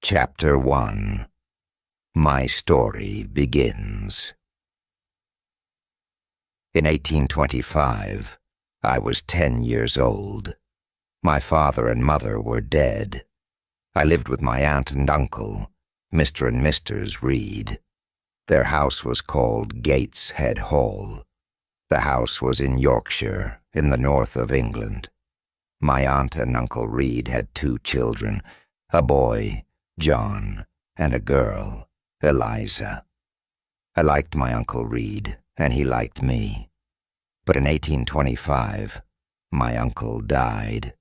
Chapter 1. My story begins. In 1825, I was 10 years old. My father and mother were dead. I lived with my aunt and uncle, Mr. and Mrs. Reed. Their house was called Gateshead Hall. The house was in Yorkshire, in the north of England. My aunt and Uncle Reed had 2 children, a boy, John, and a girl, Eliza. I liked my Uncle Reed, and he liked me. But in 1825, my uncle died.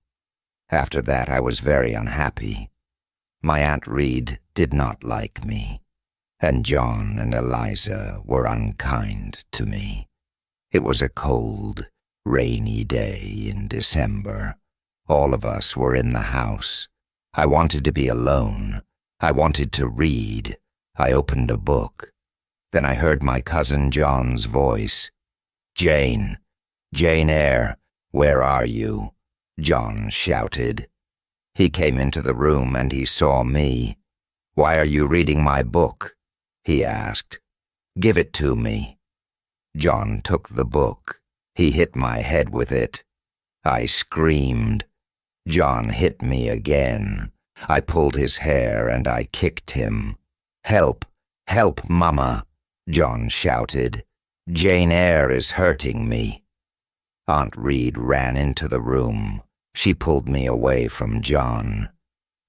After that, I was very unhappy. My Aunt Reed did not like me, and John and Eliza were unkind to me. It was a cold, rainy day in December. All of us were in the house. I wanted to be alone. I wanted to read. I opened a book. Then I heard my cousin John's voice. "Jane, Jene Ayre, where are you?" John shouted. He came into the room and he saw me. "Why are you reading my book?" he asked. "Give it to me." John took the book. He hit my head with it. I screamed. John hit me again. I pulled his hair and I kicked him. "Help! Help, Mama!" John shouted. "Jene Ayre is hurting me." Aunt Reed ran into the room. She pulled me away from John.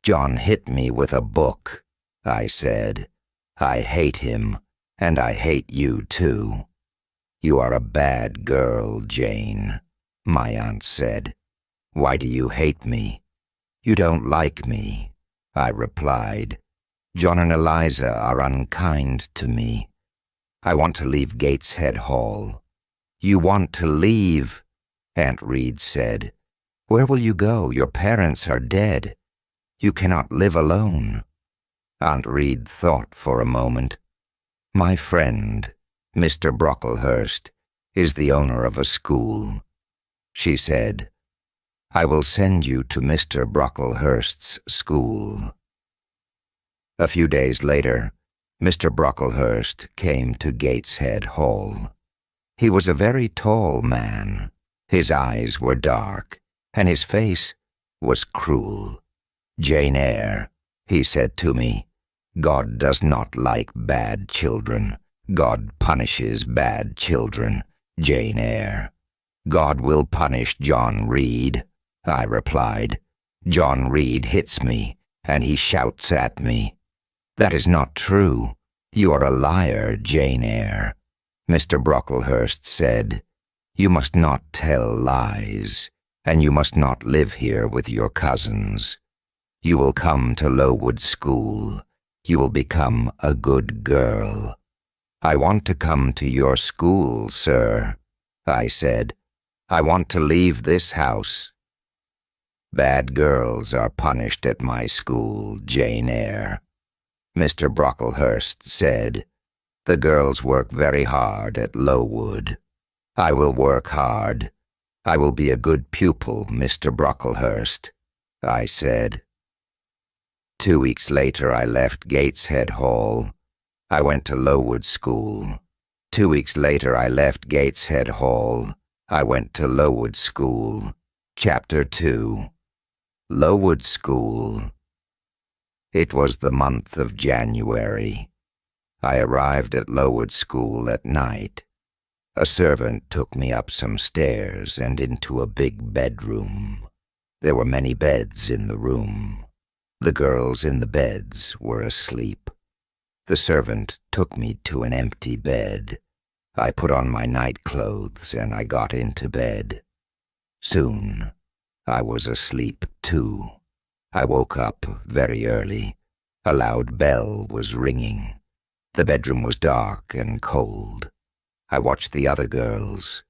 "John hit me with a book," I said. "I hate him, and I hate you too." "You are a bad girl, Jane," my aunt said. "Why do you hate me?" "You don't like me," I replied. "John and Eliza are unkind to me. I want to leave Gateshead Hall." "You want to leave?" Aunt Reed said. "Where will you go? Your parents are dead. You cannot live alone." Aunt Reed thought for a moment. "My friend, Mr. Brocklehurst, is the owner of a school," she said. "I will send you to Mr. Brocklehurst's school." A few days later, Mr. Brocklehurst came to Gateshead Hall. He was a very tall man. His eyes were dark, and his face was cruel. "Jene Ayre," he said to me, "God does not like bad children. God punishes bad children, Jene Ayre." "God will punish John Reed," I replied. "John Reed hits me, and he shouts at me." "That is not true. You are a liar, Jene Ayre," Mr. Brocklehurst said. "You must not tell lies, and you must not live here with your cousins. You will come to Lowood School. You will become a good girl." "I want to come to your school, sir," I said. "I want to leave this house." "Bad girls are punished at my school, Jene Ayre," Mr. Brocklehurst said. "The girls work very hard at Lowood. I will work hard. I will be a good pupil, Mr. Brocklehurst," I said. 2 weeks later, I left Gateshead Hall. I went to Lowood School. 2 weeks later, I left Gateshead Hall. I went to Lowood School. Chapter 2. Lowood School. It was the month of January. I arrived at Lowood School at night. A servant took me up some stairs and into a big bedroom. There were many beds in the room. The girls in the beds were asleep. The servant took me to an empty bed. I put on my night clothes and I got into bed. Soon, I was asleep too. I woke up very early. A loud bell was ringing. The bedroom was dark and cold. I watched the other girls.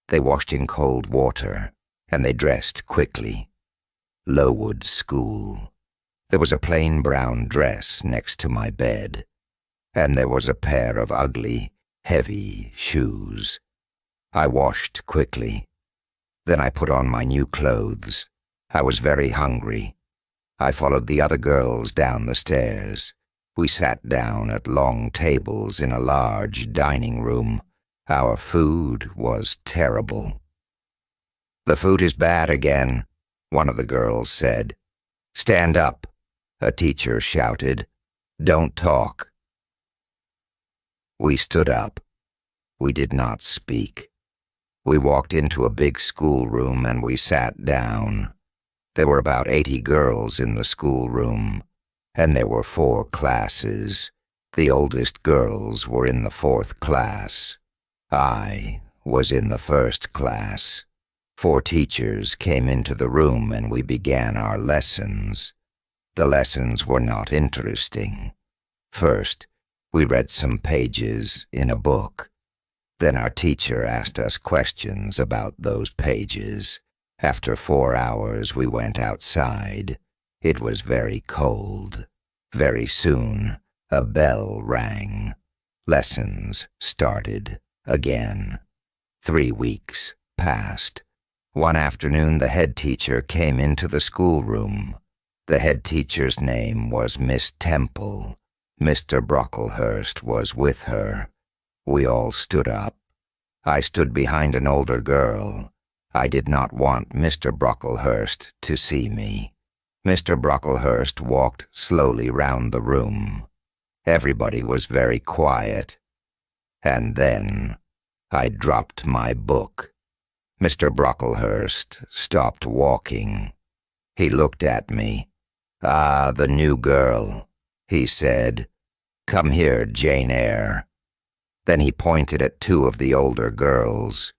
They washed in cold water, and they dressed quickly. Lowood School. There was a plain brown dress next to my bed, and there was a pair of ugly, heavy shoes. I washed quickly. Then I put on my new clothes. I was very hungry. I followed the other girls down the stairs. We sat down at long tables in a large dining room. Our food was terrible. "The food is bad again," one of the girls said. "Stand up," a teacher shouted. "Don't talk." We stood up. We did not speak. We walked into a big schoolroom and we sat down. There were about 80 girls in the schoolroom, and there were 4 classes. The oldest girls were in the 4th class. I was in the 1st class. 4 teachers came into the room and we began our lessons. The lessons were not interesting. First, we read some pages in a book. Then our teacher asked us questions about those pages. After 4 hours, we went outside. It was very cold. Very soon, a bell rang. Lessons started again. 3 weeks passed. One afternoon, the head teacher came into the schoolroom. The head teacher's name was Miss Temple. Mr. Brocklehurst was with her. We all stood up. I stood behind an older girl. I did not want Mr. Brocklehurst to see me. Mr. Brocklehurst walked slowly round the room. Everybody was very quiet. And then I dropped my book. Mr. Brocklehurst stopped walking. He looked at me. "Ah, the new girl," he said. "Come here, Jene Ayre." Then he pointed at 2 of the older girls.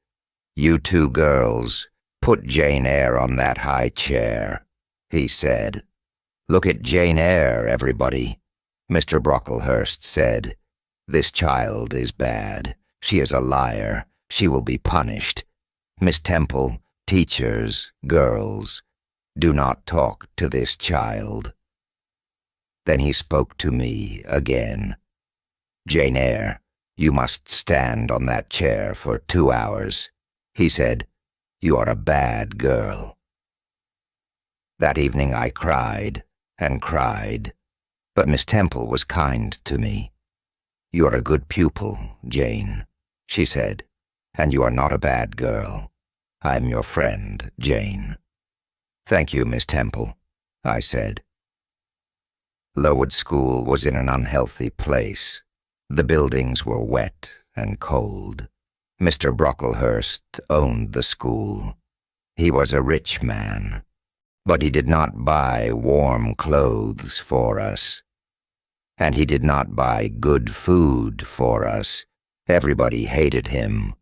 "You 2 girls, put Jene Ayre on that high chair," he said. "Look at Jene Ayre, everybody," Mr. Brocklehurst said. "This child is bad. She is a liar. She will be punished. Miss Temple, teachers, girls, do not talk to this child." Then he spoke to me again. "Jene Ayre, you must stand on that chair for 2 hours. He said, "You are a bad girl." That evening I cried and cried, but Miss Temple was kind to me. "You are a good pupil, Jane," she said, "and you are not a bad girl. I am your friend, Jane." "Thank you, Miss Temple," I said. Lowood School was in an unhealthy place. The buildings were wet and cold. Mr. Brocklehurst owned the school. He was a rich man, but he did not buy warm clothes for us. And he did not buy good food for us. Everybody hated him.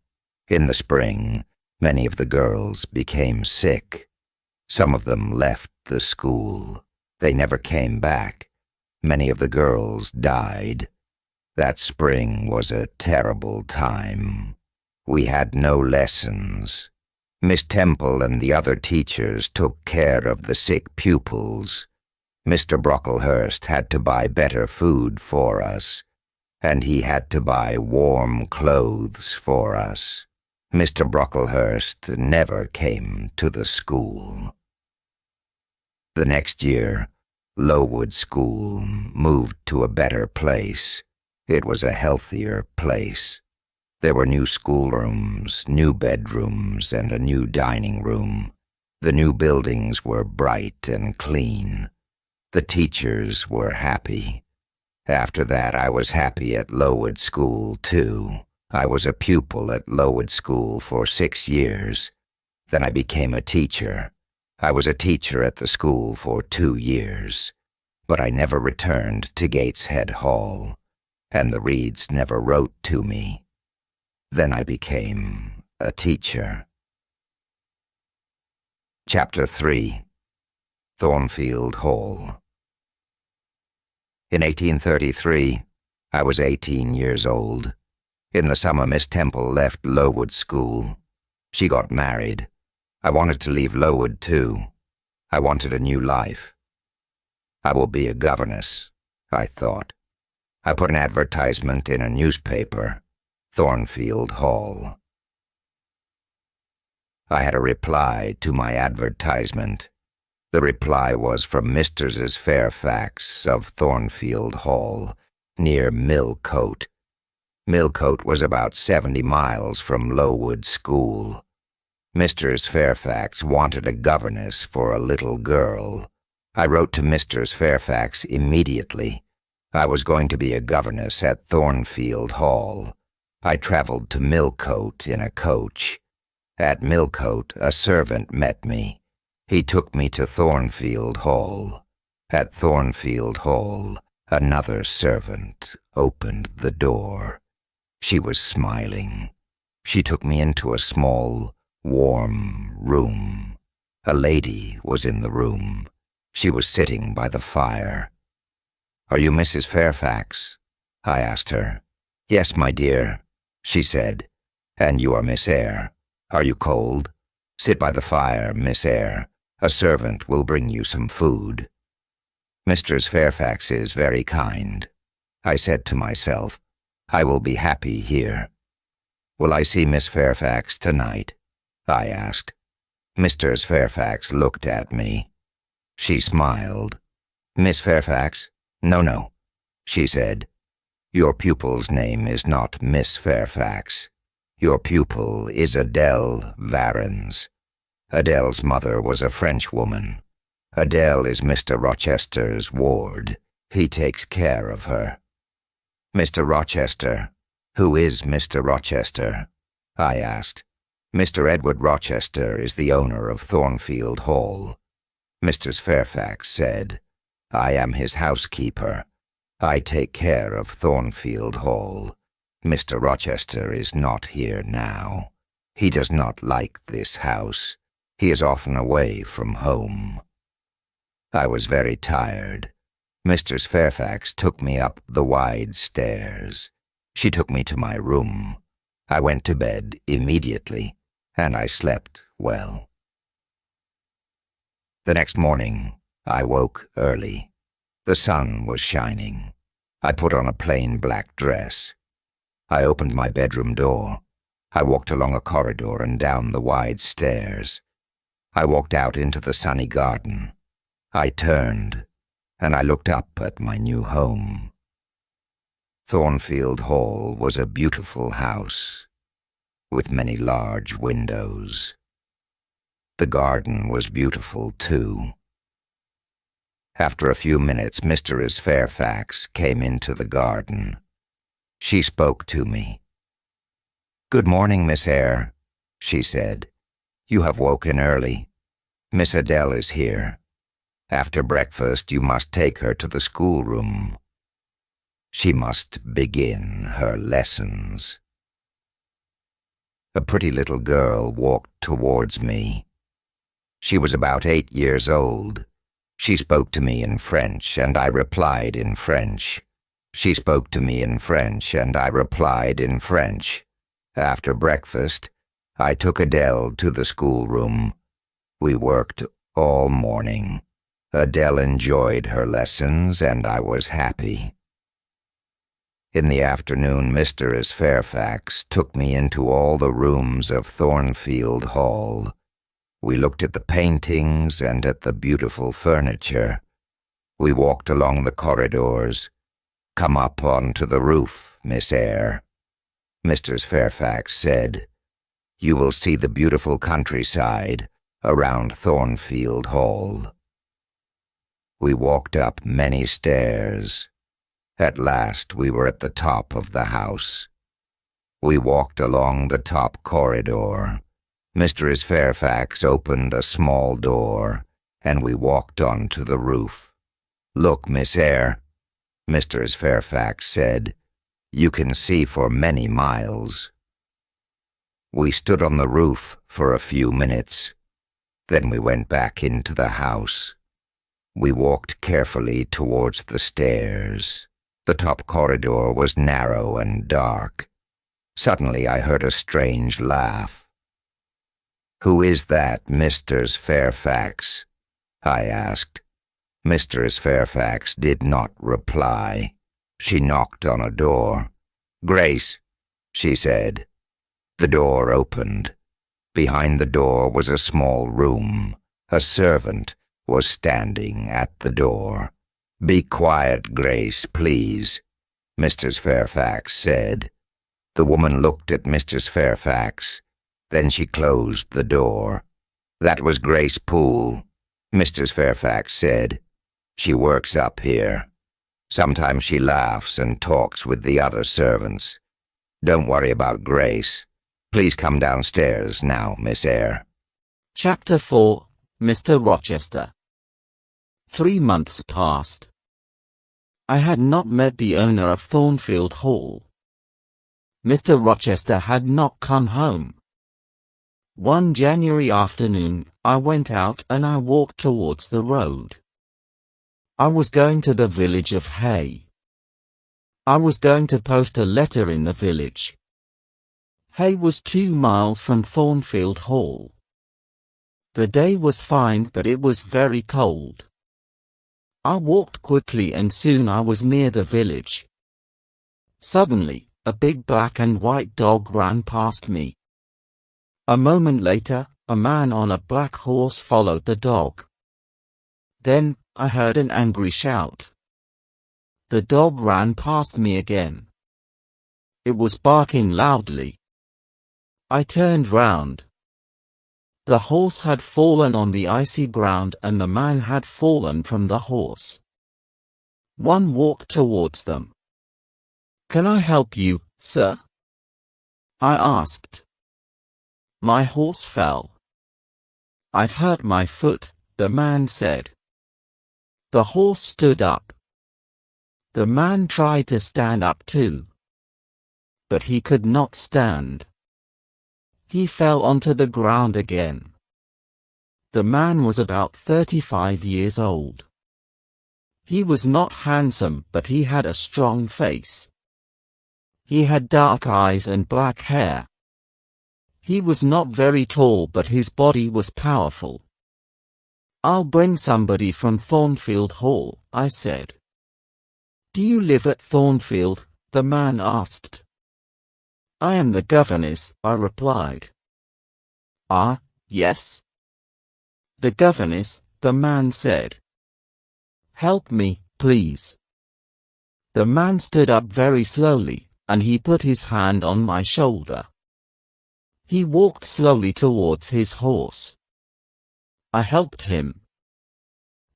In the spring, many of the girls became sick. Some of them left the school. They never came back. Many of the girls died. That spring was a terrible time. We had no lessons. Miss Temple and the other teachers took care of the sick pupils. Mr. Brocklehurst had to buy better food for us, and he had to buy warm clothes for us. Mr. Brocklehurst never came to the school. The next year, Lowood School moved to a better place. It was a healthier place. There were new schoolrooms, new bedrooms, and a new dining room. The new buildings were bright and clean. The teachers were happy. After that, I was happy at Lowood School, too. I was a pupil at Lowood School for 6 years. Then I became a teacher. I was a teacher at the school for 2 years. But I never returned to Gateshead Hall, and the Reeds never wrote to me. Then I became a teacher. Chapter 3. Thornfield Hall. In 1833, I was 18 years old. In the summer, Miss Temple left Lowood School. She got married. I wanted to leave Lowood, too. I wanted a new life. I will be a governess, I thought. I put an advertisement in a newspaper, Thornfield Hall. I had a reply to my advertisement. The reply was from Mrs. Fairfax of Thornfield Hall, near Millcote. Millcote was about 70 miles from Lowood School. Mrs. Fairfax wanted a governess for a little girl. I wrote to Mrs. Fairfax immediately. I was going to be a governess at Thornfield Hall. I traveled to Millcote in a coach. At Millcote, a servant met me. He took me to Thornfield Hall. At Thornfield Hall, another servant opened the door. She was smiling. She took me into a small, warm room. A lady was in the room. She was sitting by the fire. "Are you Mrs. Fairfax?" I asked her. "Yes, my dear," she said. "And you are Miss Ayre. Are you cold? Sit by the fire, Miss Ayre. A servant will bring you some food." "Mrs. Fairfax is very kind." I said to myself, "I will be happy here." "Will I see Miss Fairfax tonight?" I asked. Mrs. Fairfax looked at me. She smiled. "Miss Fairfax? No," she said. "Your pupil's name is not Miss Fairfax. Your pupil is Adele Varens. Adele's mother was a Frenchwoman. Adele is Mr. Rochester's ward. He takes care of her." "Mr. Rochester? Who is Mr. Rochester?" I asked. "Mr. Edward Rochester is the owner of Thornfield Hall." Mrs. Fairfax said, "I am his housekeeper. I take care of Thornfield Hall. Mr. Rochester is not here now. He does not like this house. He is often away from home." I was very tired. Mrs. Fairfax took me up the wide stairs. She took me to my room. I went to bed immediately, and I slept well. The next morning, I woke early. The sun was shining. I put on a plain black dress. I opened my bedroom door. I walked along a corridor and down the wide stairs. I walked out into the sunny garden. I turned, and I looked up at my new home. Thornfield Hall was a beautiful house, with many large windows. The garden was beautiful, too. After a few minutes, Mrs. Fairfax came into the garden. She spoke to me. "Good morning, Miss Ayre," she said. "You have woken early. Miss Adele is here. After breakfast, you must take her to the schoolroom. She must begin her lessons." A pretty little girl walked towards me. She was about 8 years old. She spoke to me in French, and I replied in French. She spoke to me in French, and I replied in French. After breakfast, I took Adele to the schoolroom. We worked all morning. Adele enjoyed her lessons, and I was happy. In the afternoon, Mrs. Fairfax took me into all the rooms of Thornfield Hall. We looked at the paintings and at the beautiful furniture. We walked along the corridors. "Come up onto the roof, Miss Ayre," Mrs. Fairfax said. "You will see the beautiful countryside around Thornfield Hall." We walked up many stairs. At last we were at the top of the house. We walked along the top corridor. Mrs. Fairfax opened a small door, and we walked onto the roof. "Look, Miss Ayre," Mrs. Fairfax said. "You can see for many miles." We stood on the roof for a few minutes. Then we went back into the house. We walked carefully towards the stairs. The top corridor was narrow and dark. Suddenly I heard a strange laugh. "Who is that, Mrs. Fairfax?" I asked. Mrs. Fairfax did not reply. She knocked on a door. "Grace," she said. The door opened. Behind the door was a small room. A servant was standing at the door. "Be quiet, Grace, please," Mrs. Fairfax said. The woman looked at Mrs. Fairfax. Then she closed the door. "That was Grace Poole," Mrs. Fairfax said. "She works up here. Sometimes she laughs and talks with the other servants. Don't worry about Grace. Please come downstairs now, Miss Ayre." Chapter 4. Mr. Rochester. 3 months passed. I had not met the owner of Thornfield Hall. Mr. Rochester had not come home. One January afternoon, I went out and I walked towards the road. I was going to the village of Hay. I was going to post a letter in the village. Hay was 2 miles from Thornfield Hall. The day was fine, but it was very cold. I walked quickly and soon I was near the village. Suddenly, a big black and white dog ran past me. A moment later, a man on a black horse followed the dog. Then, I heard an angry shout. The dog ran past me again. It was barking loudly. I turned round. The horse had fallen on the icy ground and the man had fallen from the horse. One walked towards them. "Can I help you, sir?" I asked. "My horse fell." "I've hurt my foot," the man said. The horse stood up. The man tried to stand up too. But he could not stand. He fell onto the ground again. The man was about 35 years old. He was not handsome, but he had a strong face. He had dark eyes and black hair. He was not very tall, but his body was powerful. "I'll bring somebody from Thornfield Hall," I said. "Do you live at Thornfield?" the man asked. "I am the governess," I replied. "Ah, yes." "The governess," the man said. "Help me, please." The man stood up very slowly, and he put his hand on my shoulder. He walked slowly towards his horse. I helped him.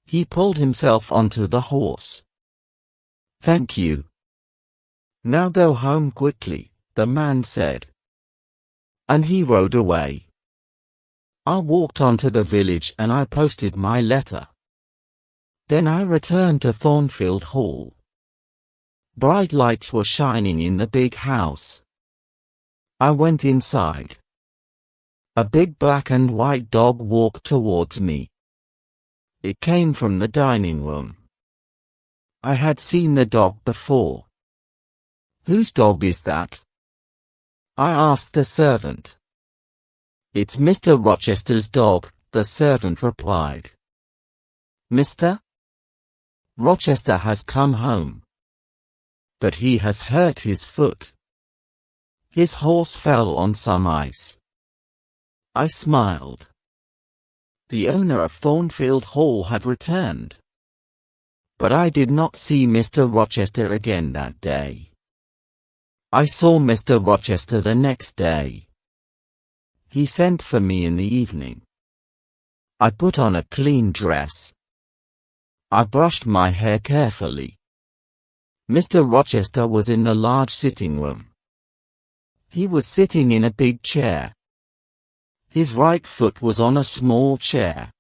He pulled himself onto the horse. "Thank you." "Now go home quickly," the man said. And he rode away. I walked on to the village and I posted my letter. Then I returned to Thornfield Hall. Bright lights were shining in the big house. I went inside. A big black and white dog walked towards me. It came from the dining room. I had seen the dog before. "Whose dog is that?" I asked the servant. "It's Mr. Rochester's dog," the servant replied. "Mr. Rochester has come home. But he has hurt his foot. His horse fell on some ice." I smiled. The owner of Thornfield Hall had returned. But I did not see Mr. Rochester again that day. I saw Mr. Rochester the next day. He sent for me in the evening. I put on a clean dress. I brushed my hair carefully. Mr. Rochester was in the large sitting room. He was sitting in a big chair. His right foot was on a small chair.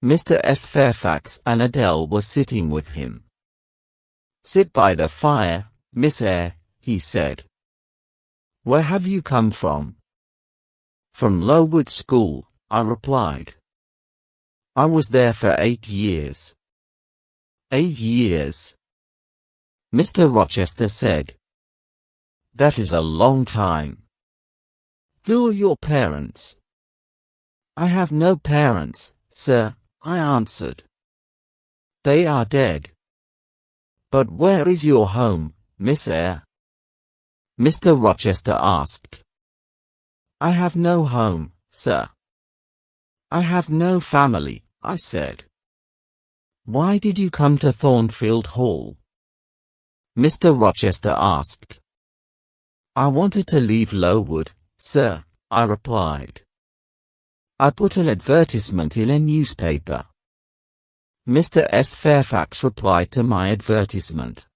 Mr. S. Fairfax and Adele were sitting with him. "Sit by the fire, Miss Ayre," he said. "Where have you come from?" "From Lowood School," I replied. "I was there for 8 years." 8 years, Mr. Rochester said. "That is a long time. Who are your parents?" "I have no parents, sir," I answered. "They are dead." "But where is your home, Miss Ayre?" Mr. Rochester asked. "I have no home, sir. I have no family, I said. Why did you come to Thornfield Hall? Mr. Rochester asked. I wanted to leave Lowood, sir, I replied. I put an advertisement in a newspaper. Mr. S. Fairfax replied to my advertisement.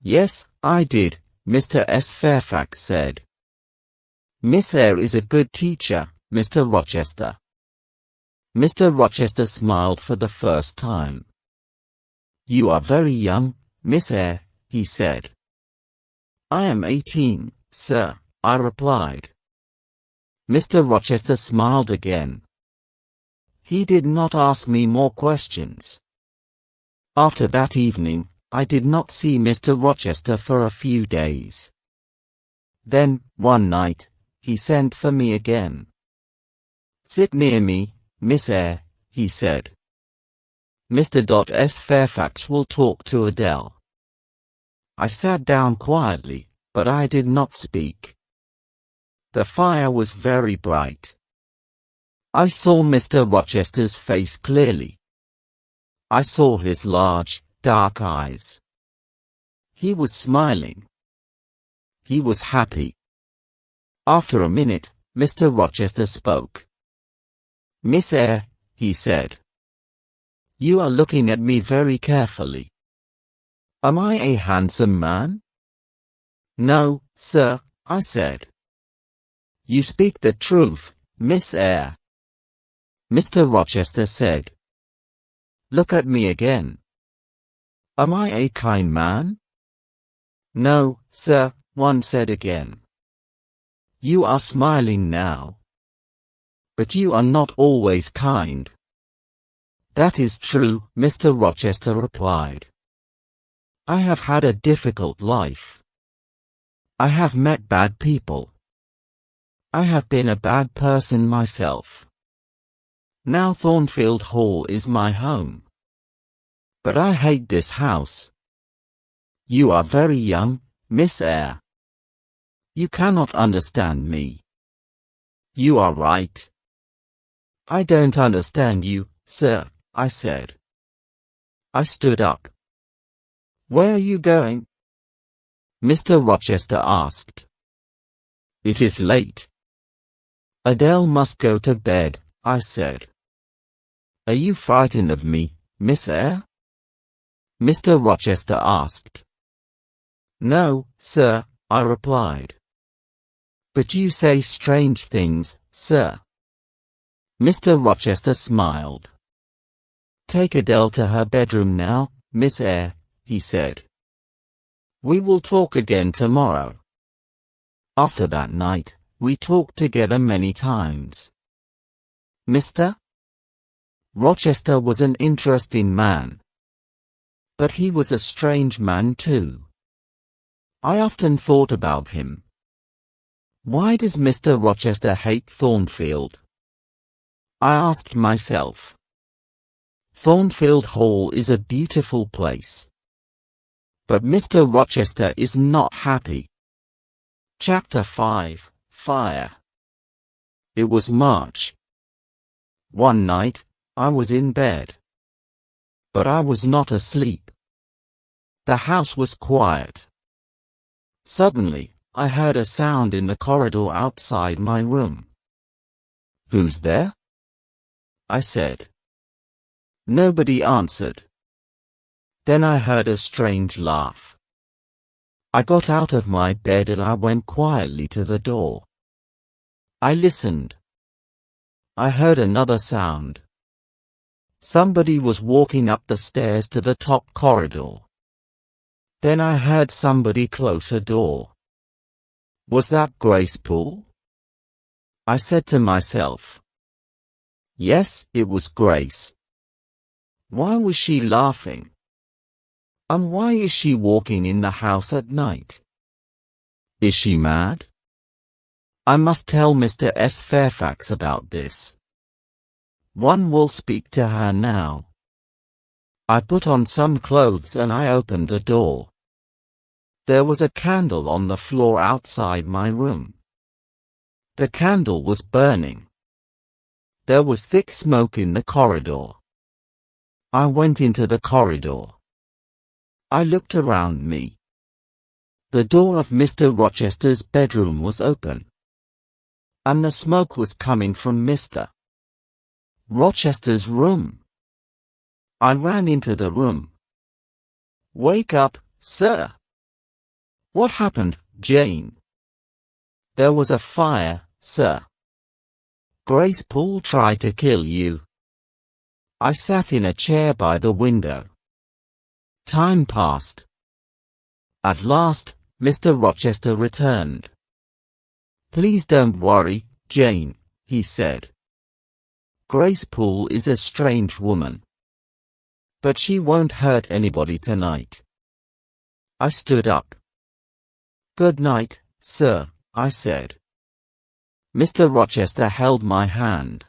Yes, I did, Mr. S. Fairfax said. Miss Ayre is a good teacher, Mr. Rochester. Mr. Rochester smiled for the first time. You are very young, Miss Ayre, he said. I am 18, sir, I replied. Mr. Rochester smiled again. He did not ask me more questions. After that evening, I did not see Mr. Rochester for a few days. Then, one night, he sent for me again. Sit near me, Miss Ayre, he said. Mr. S. Fairfax will talk to Adele. I sat down quietly, but I did not speak. The fire was very bright. I saw Mr. Rochester's face clearly. I saw his large, dark eyes. He was smiling. He was happy. After a minute, Mr. Rochester spoke. Miss Ayre, he said. You are looking at me very carefully. Am I a handsome man? No, sir, I said. You speak the truth, Miss Ayre. Mr. Rochester said. Look at me again. Am I a kind man? No, sir, one said again. You are smiling now. But you are not always kind. That is true, Mr. Rochester replied. I have had a difficult life. I have met bad people. I have been a bad person myself. Now Thornfield Hall is my home. But I hate this house. You are very young, Miss Ayre. You cannot understand me. You are right. I don't understand you, sir, I said. I stood up. Where are you going? Mr. Rochester asked. It is late. Adele must go to bed, I said. Are you frightened of me, Miss Ayre? Mr. Rochester asked. No, sir, I replied. But you say strange things, sir. Mr. Rochester smiled. Take Adele to her bedroom now, Miss Ayre, he said. We will talk again tomorrow. After that night, we talked together many times. Mr. Rochester was an interesting man. But he was a strange man too. I often thought about him. Why does Mr. Rochester hate Thornfield? I asked myself. Thornfield Hall is a beautiful place. But Mr. Rochester is not happy. Chapter 5, Fire. It was March. One night, I was in bed. But I was not asleep. The house was quiet. Suddenly, I heard a sound in the corridor outside my room. Who's there? I said. Nobody answered. Then I heard a strange laugh. I got out of my bed and I went quietly to the door. I listened. I heard another sound. Somebody was walking up the stairs to the top corridor. Then I heard somebody close a door. Was that Grace Poole? I said to myself. Yes, it was Grace. Why was she laughing? And why is she walking in the house at night? Is she mad? I must tell Mr. S. Fairfax about this. One will speak to her now. I put on some clothes and I opened the door. There was a candle on the floor outside my room. The candle was burning. There was thick smoke in the corridor. I went into the corridor. I looked around me. The door of Mr. Rochester's bedroom was open, and the smoke was coming from Mr. Rochester's room. I ran into the room. "Wake up, sir." "What happened, Jane?" "There was a fire, sir. Grace Poole tried to kill you." I sat in a chair by the window. Time passed. At last, Mr. Rochester returned. "Please don't worry, Jane," he said. "Grace Poole is a strange woman, but she won't hurt anybody tonight." I stood up. "Good night, sir," I said. Mr. Rochester held my hand.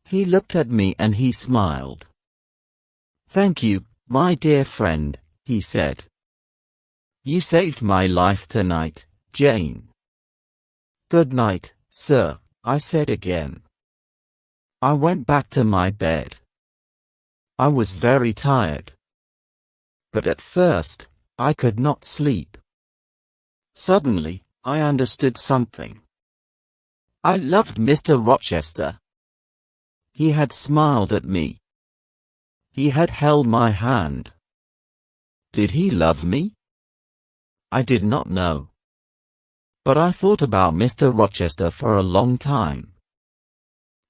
He looked at me and he smiled. "Thank you, my dear friend," he said. "You saved my life tonight, Jane." "Good night, sir," I said again. I went back to my bed. I was very tired. But at first, I could not sleep. Suddenly, I understood something. I loved Mr. Rochester. He had smiled at me. He had held my hand. Did he love me? I did not know. But I thought about Mr. Rochester for a long time.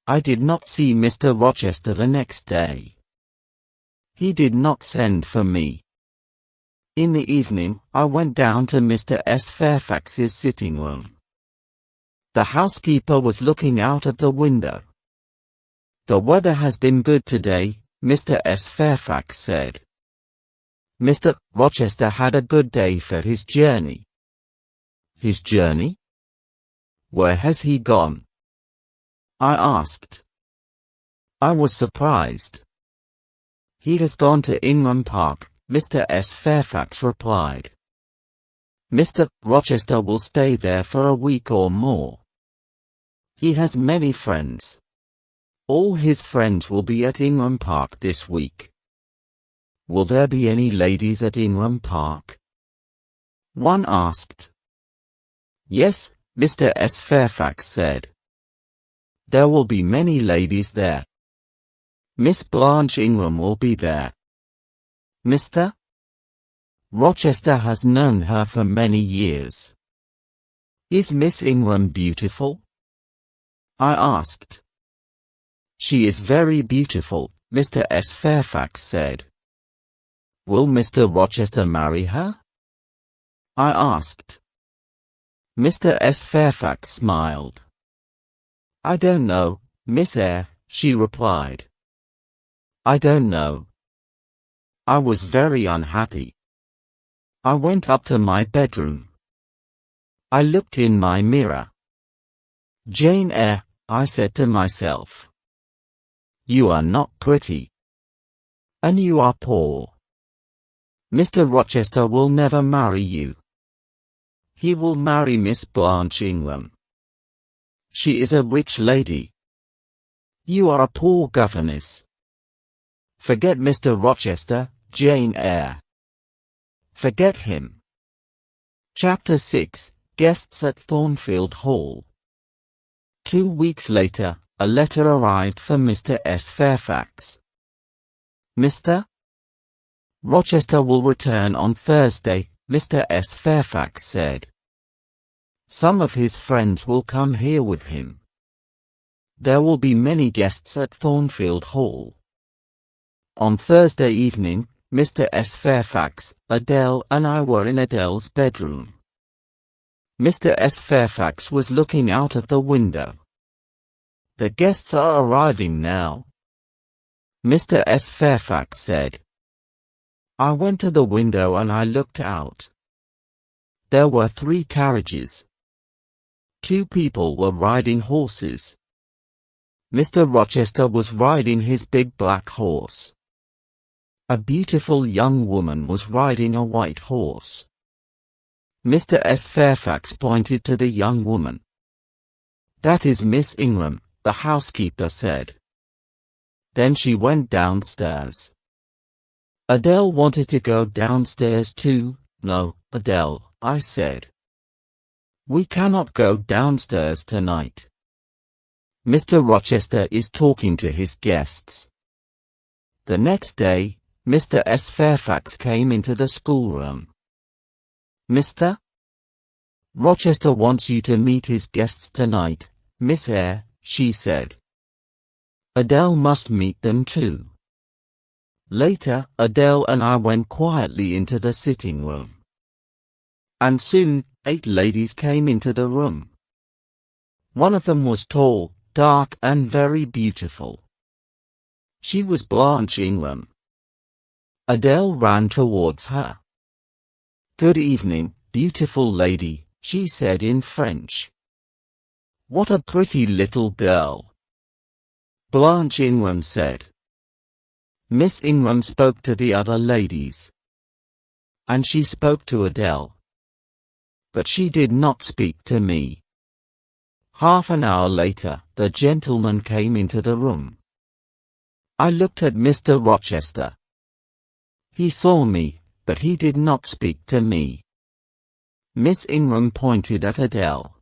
I did not see Mr. Rochester the next day. He did not send for me. In the evening, I went down to Mr. S. Fairfax's sitting room. The housekeeper was looking out of the window. "The weather has been good today," Mr. S. Fairfax said. Mr. Rochester had a good day for his journey. His journey? Where has he gone? I asked. I was surprised. "He has gone to Ingram Park," Mr. S. Fairfax replied. "Mr. Rochester will stay there for a week or more. He has many friends. All his friends will be at Ingram Park this week." "Will there be any ladies at Ingram Park?" one asked. "Yes," Mr. S. Fairfax said. "There will be many ladies there. Miss Blanche Ingram will be there. Mr. Rochester has known her for many years." "Is Miss Ingram beautiful?" I asked. "She is very beautiful," Mr. S. Fairfax said. "Will Mr. Rochester marry her?" I asked. Mr. S. Fairfax smiled. "I don't know, Miss Ayre," she replied. "I don't know." I was very unhappy. I went up to my bedroom. I looked in my mirror. "Jane Ayre," I said to myself, "you are not pretty. And you are poor. Mr. Rochester will never marry you. He will marry Miss Blanche Ingram. She is a rich lady. You are a poor governess. Forget Mr. Rochester, Jane Ayre. Forget him." Chapter 6, Guests at Thornfield Hall. 2 weeks later, a letter arrived for Mr. S. Fairfax. "Mr. Rochester will return on Thursday," Mr. S. Fairfax said. "Some of his friends will come here with him. There will be many guests at Thornfield Hall." On Thursday evening, Mr. S. Fairfax, Adele and I were in Adele's bedroom. Mr. S. Fairfax was looking out of the window. "The guests are arriving now," Mr. S. Fairfax said. I went to the window and I looked out. There were 3 carriages. 2 people were riding horses. Mr. Rochester was riding his big black horse. A beautiful young woman was riding a white horse. Mr. S. Fairfax pointed to the young woman. "That is Miss Ingram," the housekeeper said. Then she went downstairs. Adele wanted to go downstairs too. No, Adele, I said. We cannot go downstairs tonight. Mr. Rochester is talking to his guests. The next day, Mr. S. Fairfax came into the schoolroom. Mr. Rochester wants you to meet his guests tonight, Miss Ayre, she said. Adele must meet them too. Later, Adele and I went quietly into the sitting room. And soon, 8 ladies came into the room. One of them was tall, dark and very beautiful. She was Blanche Ingram. Adele ran towards her. Good evening, beautiful lady, she said in French. What a pretty little girl. Blanche Ingram said. Miss Ingram spoke to the other ladies. And she spoke to Adele. But she did not speak to me. Half an hour later, the gentleman came into the room. I looked at Mr. Rochester. He saw me, but he did not speak to me. Miss Ingram pointed at Adele.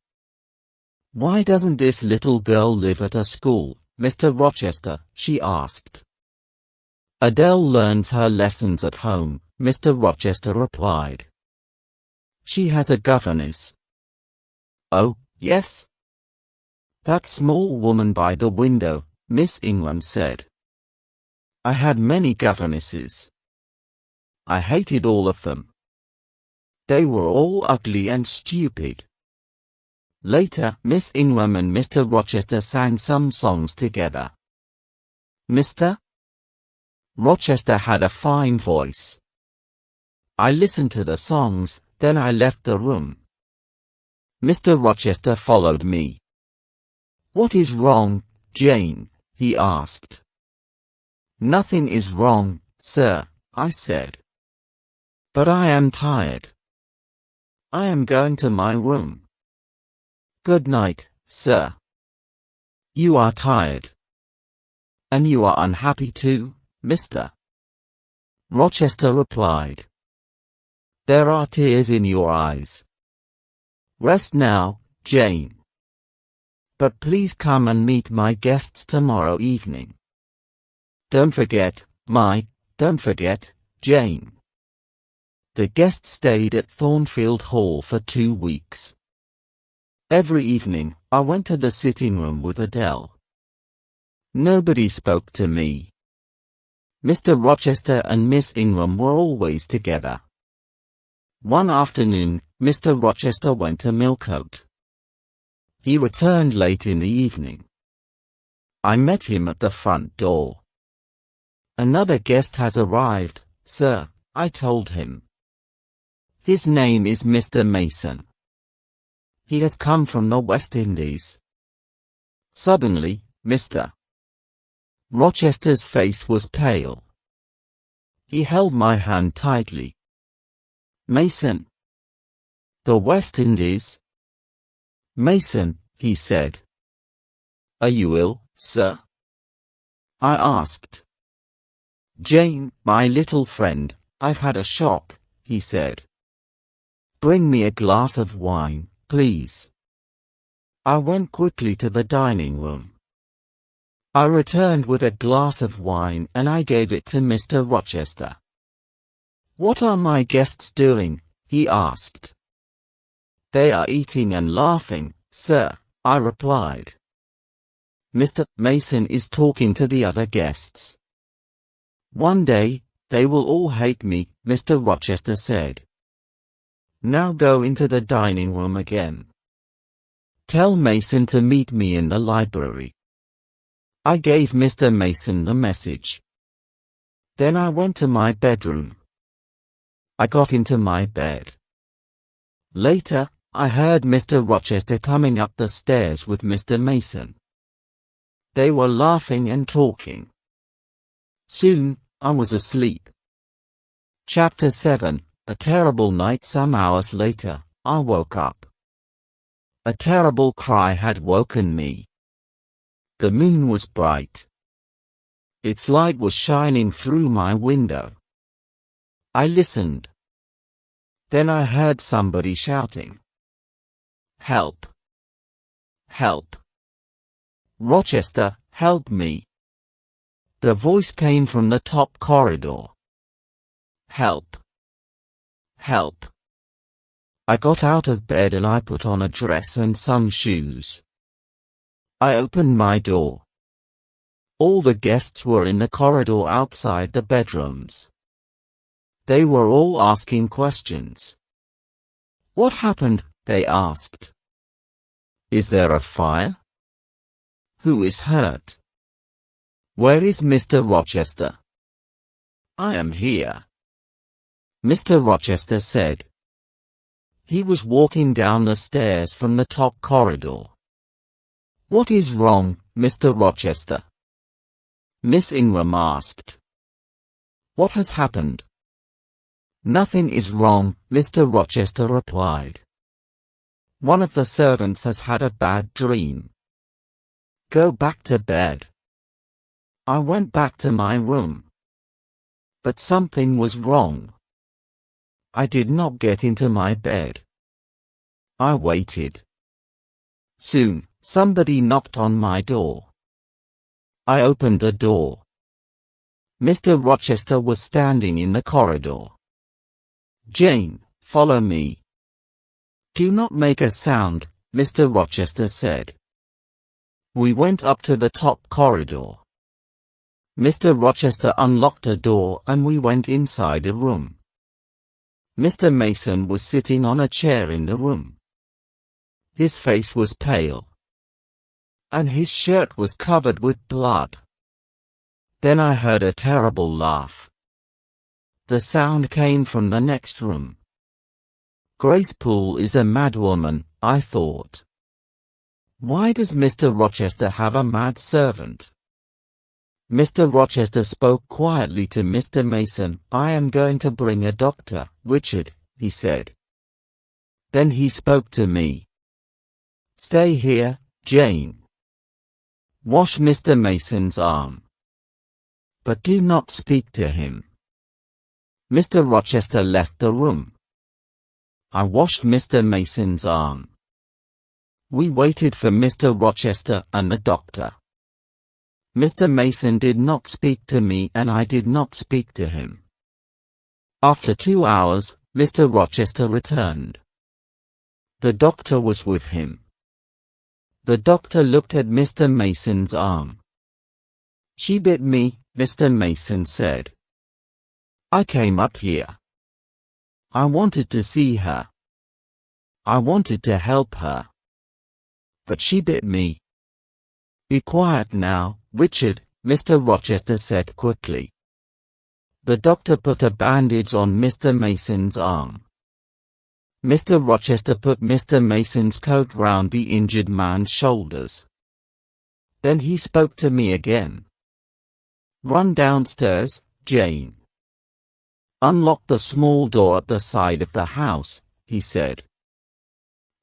Why doesn't this little girl live at a school, Mr. Rochester? She asked. Adele learns her lessons at home, Mr. Rochester replied. She has a governess. Oh, yes? That small woman by the window, Miss Ingram said. I had many governesses. I hated all of them. They were all ugly and stupid. Later, Miss Ingram and Mr. Rochester sang some songs together. Mr. Rochester had a fine voice. I listened to the songs, then I left the room. Mr. Rochester followed me. What is wrong, Jane? He asked. Nothing is wrong, sir, I said. But I am tired. I am going to my room. Good night, sir. You are tired. And you are unhappy too, Mr. Rochester replied. There are tears in your eyes. Rest now, Jane. But please come and meet my guests tomorrow evening. Don't forget, Jane. The guests stayed at Thornfield Hall for 2 weeks. Every evening, I went to the sitting room with Adele. Nobody spoke to me. Mr. Rochester and Miss Ingram were always together. One afternoon, Mr. Rochester went to Millcote. He returned late in the evening. I met him at the front door. Another guest has arrived, sir, I told him. His name is Mr. Mason. He has come from the West Indies. Suddenly, Mr. Rochester's face was pale. He held my hand tightly. Mason. The West Indies? Mason, he said. Are you ill, sir? I asked. Jane, my little friend, I've had a shock, he said. Bring me a glass of wine, please. I went quickly to the dining room. I returned with a glass of wine and I gave it to Mr. Rochester. What are my guests doing? He asked. They are eating and laughing, sir, I replied. Mr. Mason is talking to the other guests. One day, they will all hate me, Mr. Rochester said. Now go into the dining room again. Tell Mason to meet me in the library. I gave Mr. Mason the message. Then I went to my bedroom. I got into my bed. Later, I heard Mr. Rochester coming up the stairs with Mr. Mason. They were laughing and talking. Soon, I was asleep. Chapter 7. A terrible night. Some hours later, I woke up. A terrible cry had woken me. The moon was bright. Its light was shining through my window. I listened. Then I heard somebody shouting. Help! Help! Rochester, help me! The voice came from the top corridor. Help! Help! I got out of bed and I put on a dress and some shoes. I opened my door. All the guests were in the corridor outside the bedrooms. They were all asking questions. What happened? They asked. Is there a fire? Who is hurt? Where is Mr. Rochester? I am here. Mr. Rochester said. He was walking down the stairs from the top corridor. What is wrong, Mr. Rochester? Miss Ingram asked. What has happened? Nothing is wrong, Mr. Rochester replied. One of the servants has had a bad dream. Go back to bed. I went back to my room. But something was wrong. I did not get into my bed. I waited. Soon, somebody knocked on my door. I opened the door. Mr. Rochester was standing in the corridor. Jane, follow me. Do not make a sound, Mr. Rochester said. We went up to the top corridor. Mr. Rochester unlocked a door and we went inside a room. Mr. Mason was sitting on a chair in the room. His face was pale. And his shirt was covered with blood. Then I heard a terrible laugh. The sound came from the next room. Grace Poole is a mad woman, I thought. Why does Mr. Rochester have a mad servant? Mr. Rochester spoke quietly to Mr. Mason. I am going to bring a doctor, Richard, he said. Then he spoke to me. Stay here, Jane. Wash Mr. Mason's arm. But do not speak to him. Mr. Rochester left the room. I washed Mr. Mason's arm. We waited for Mr. Rochester and the doctor. Mr. Mason did not speak to me and I did not speak to him. After 2 hours, Mr. Rochester returned. The doctor was with him. The doctor looked at Mr. Mason's arm. She bit me, Mr. Mason said. I came up here. I wanted to see her. I wanted to help her. But she bit me. Be quiet now, Richard, Mr. Rochester said quickly. The doctor put a bandage on Mr. Mason's arm. Mr. Rochester put Mr. Mason's coat round the injured man's shoulders. Then he spoke to me again. Run downstairs, Jane. Unlock the small door at the side of the house, he said.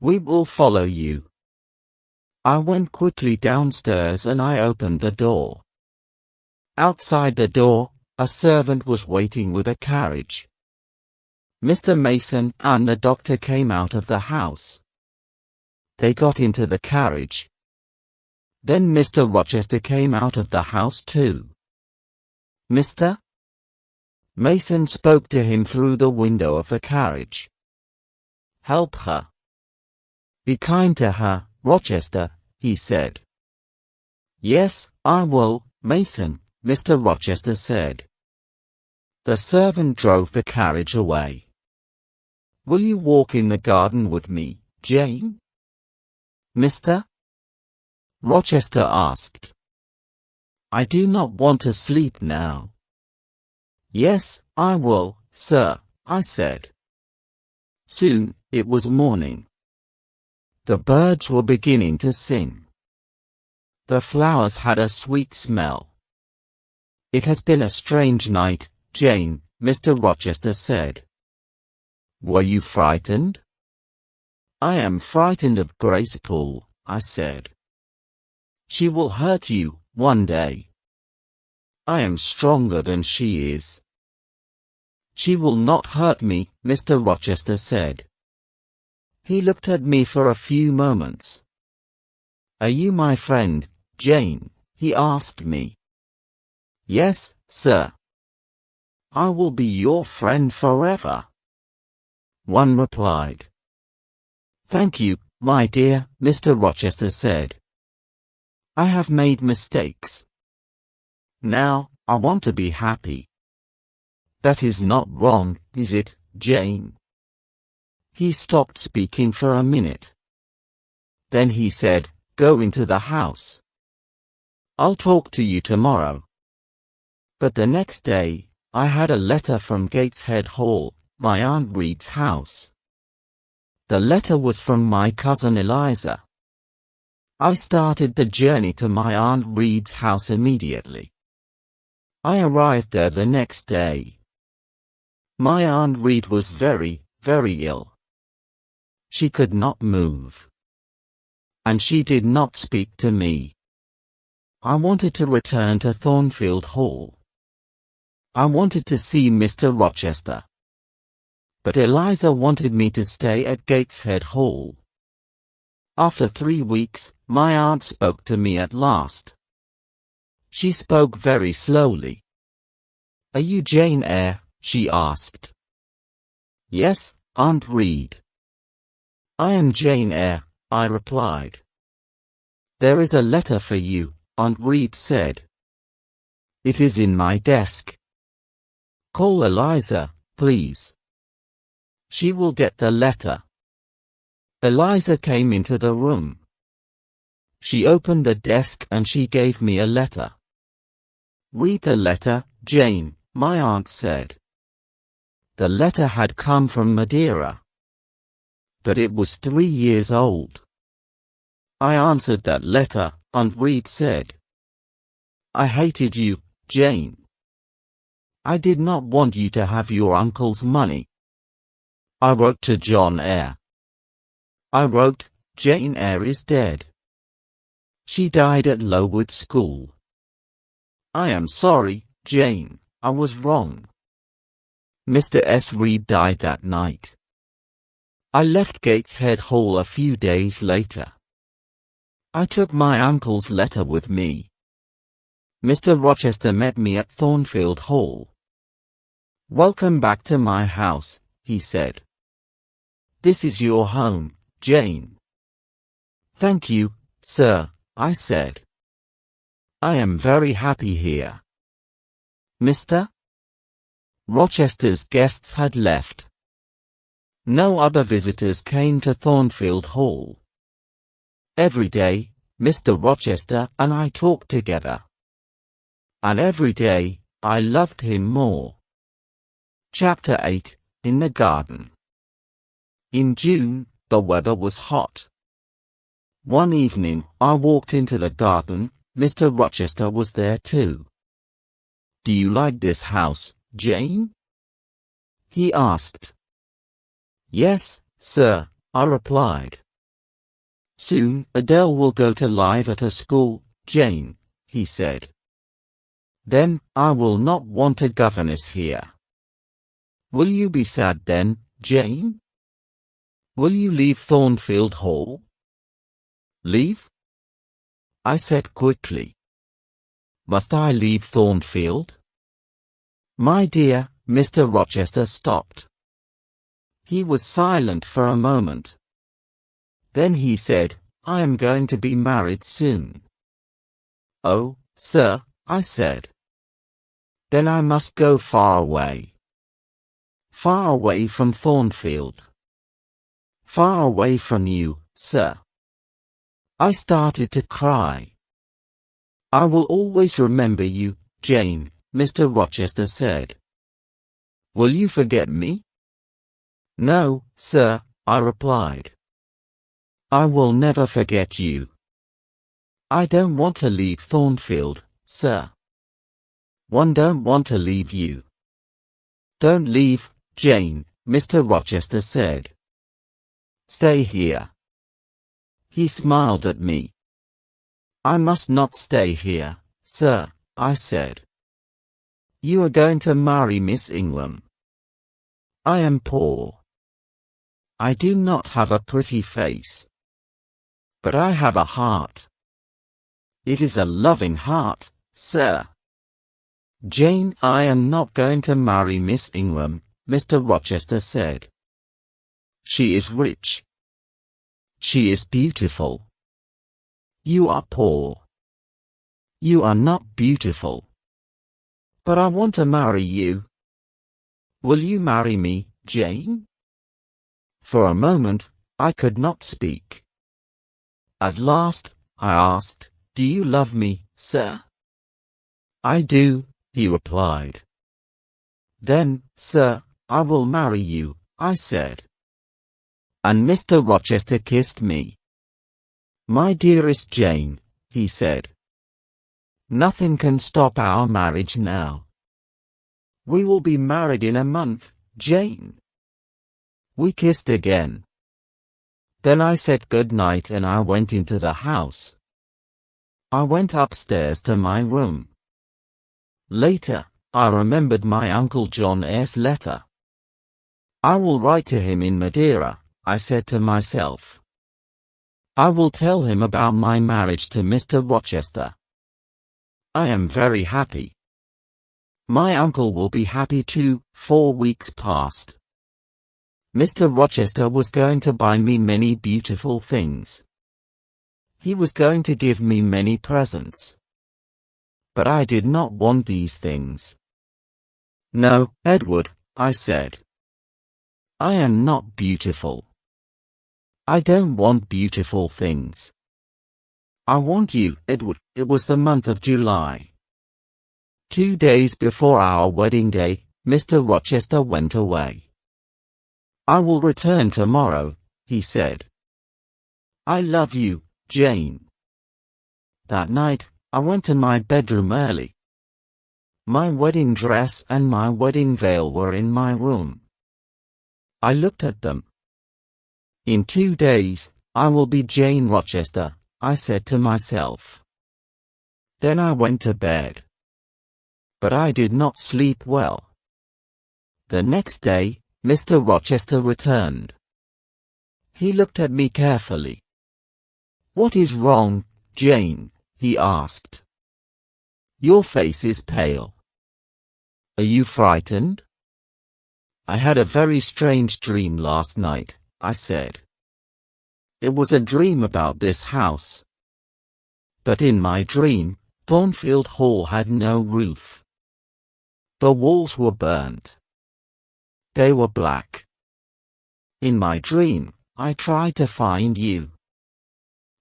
We will follow you. I went quickly downstairs and I opened the door. Outside the door, a servant was waiting with a carriage. Mr. Mason and the doctor came out of the house. They got into the carriage. Then Mr. Rochester came out of the house too. Mr. Mason spoke to him through the window of the carriage. Help her. Be kind to her, Rochester, he said. Yes, I will, Mason, Mr. Rochester said. The servant drove the carriage away. Will you walk in the garden with me, Jane? Mr. Rochester asked. I do not want to sleep now. Yes, I will, sir, I said. Soon, it was morning. The birds were beginning to sing. The flowers had a sweet smell. It has been a strange night, Jane, Mr. Rochester said. Were you frightened? I am frightened of Grace Poole, I said. She will hurt you, one day. I am stronger than she is. She will not hurt me, Mr. Rochester said. He looked at me for a few moments. Are you my friend, Jane? He asked me. Yes, sir. I will be your friend forever. One replied. Thank you, my dear, Mr. Rochester said. I have made mistakes. Now, I want to be happy. That is not wrong, is it, Jane? He stopped speaking for a minute. Then he said, Go into the house. I'll talk to you tomorrow. But the next day, I had a letter from Gateshead Hall, my Aunt Reed's house. The letter was from my cousin Eliza. I started the journey to my Aunt Reed's house immediately. I arrived there the next day. My Aunt Reed was very, very ill. She could not move. And she did not speak to me. I wanted to return to Thornfield Hall. I wanted to see Mr. Rochester. But Eliza wanted me to stay at Gateshead Hall. After 3 weeks, my aunt spoke to me at last. She spoke very slowly. Are you Jane Eyre? She asked. Yes, Aunt Reed. I am Jane Eyre, I replied. There is a letter for you, Aunt Reed said. It is in my desk. Call Eliza, please. She will get the letter. Eliza came into the room. She opened the desk and she gave me a letter. Read the letter, Jane, my aunt said. The letter had come from Madeira. But it was 3 years old. I answered that letter, Aunt Reed said. I hated you, Jane. I did not want you to have your uncle's money. I wrote to John Eyre. I wrote, Jane Eyre is dead. She died at Lowood School. I am sorry, Jane, I was wrong. Mr. S. Reed died that night. I left Gateshead Hall a few days later. I took my uncle's letter with me. Mr. Rochester met me at Thornfield Hall. Welcome back to my house, he said. This is your home, Jane. Thank you, sir, I said. I am very happy here. Mr. Rochester's guests had left. No other visitors came to Thornfield Hall. Every day, Mr. Rochester and I talked together. And every day, I loved him more. Chapter 8, In the Garden. In June, the weather was hot. One evening, I walked into the garden. Mr. Rochester was there too. Do you like this house, Jane? He asked. Yes, sir, I replied. Soon, Adele will go to live at a school, Jane, he said. Then, I will not want a governess here. Will you be sad then, Jane? Will you leave Thornfield Hall? Leave? I said quickly. Must I leave Thornfield? My dear, Mr. Rochester stopped. He was silent for a moment. Then he said, I am going to be married soon. Oh, sir, I said. Then I must go far away. Far away from Thornfield. Far away from you, sir. I started to cry. I will always remember you, Jane, Mr. Rochester said. Will you forget me? No, sir, I replied. I will never forget you. I don't want to leave Thornfield, sir. One don't want to leave you. Don't leave, Jane, Mr. Rochester said. Stay here. He smiled at me. I must not stay here, sir, I said. You are going to marry Miss Ingram. I am poor. I do not have a pretty face. But I have a heart. It is a loving heart, sir. Jane, I am not going to marry Miss Ingram, Mr. Rochester said. She is rich. She is beautiful. You are poor. You are not beautiful. But I want to marry you. Will you marry me, Jane? For a moment, I could not speak. At last, I asked, Do you love me, sir? I do, he replied. Then, sir, I will marry you, I said. And Mr. Rochester kissed me. My dearest Jane, he said. Nothing can stop our marriage now. We will be married in a month, Jane. We kissed again. Then I said good night and I went into the house. I went upstairs to my room. Later, I remembered my Uncle John Ayre's letter. I will write to him in Madeira, I said to myself. I will tell him about my marriage to Mr. Rochester. I am very happy. My uncle will be happy too. 4 weeks passed. Mr. Rochester was going to buy me many beautiful things. He was going to give me many presents. But I did not want these things. No, Edward, I said. I am not beautiful. I don't want beautiful things. I want you, Edward. It was the month of July. 2 days before our wedding day, Mr. Rochester went away. I will return tomorrow, he said. I love you, Jane. That night, I went to my bedroom early. My wedding dress and my wedding veil were in my room. I looked at them. In 2 days, I will be Jane Rochester, I said to myself. Then I went to bed. But I did not sleep well. The next day, Mr. Rochester returned. He looked at me carefully. What is wrong, Jane? He asked. Your face is pale. Are you frightened? I had a very strange dream last night, I said. It was a dream about this house. But in my dream, Thornfield Hall had no roof. The walls were burnt. They were black. In my dream, I tried to find you.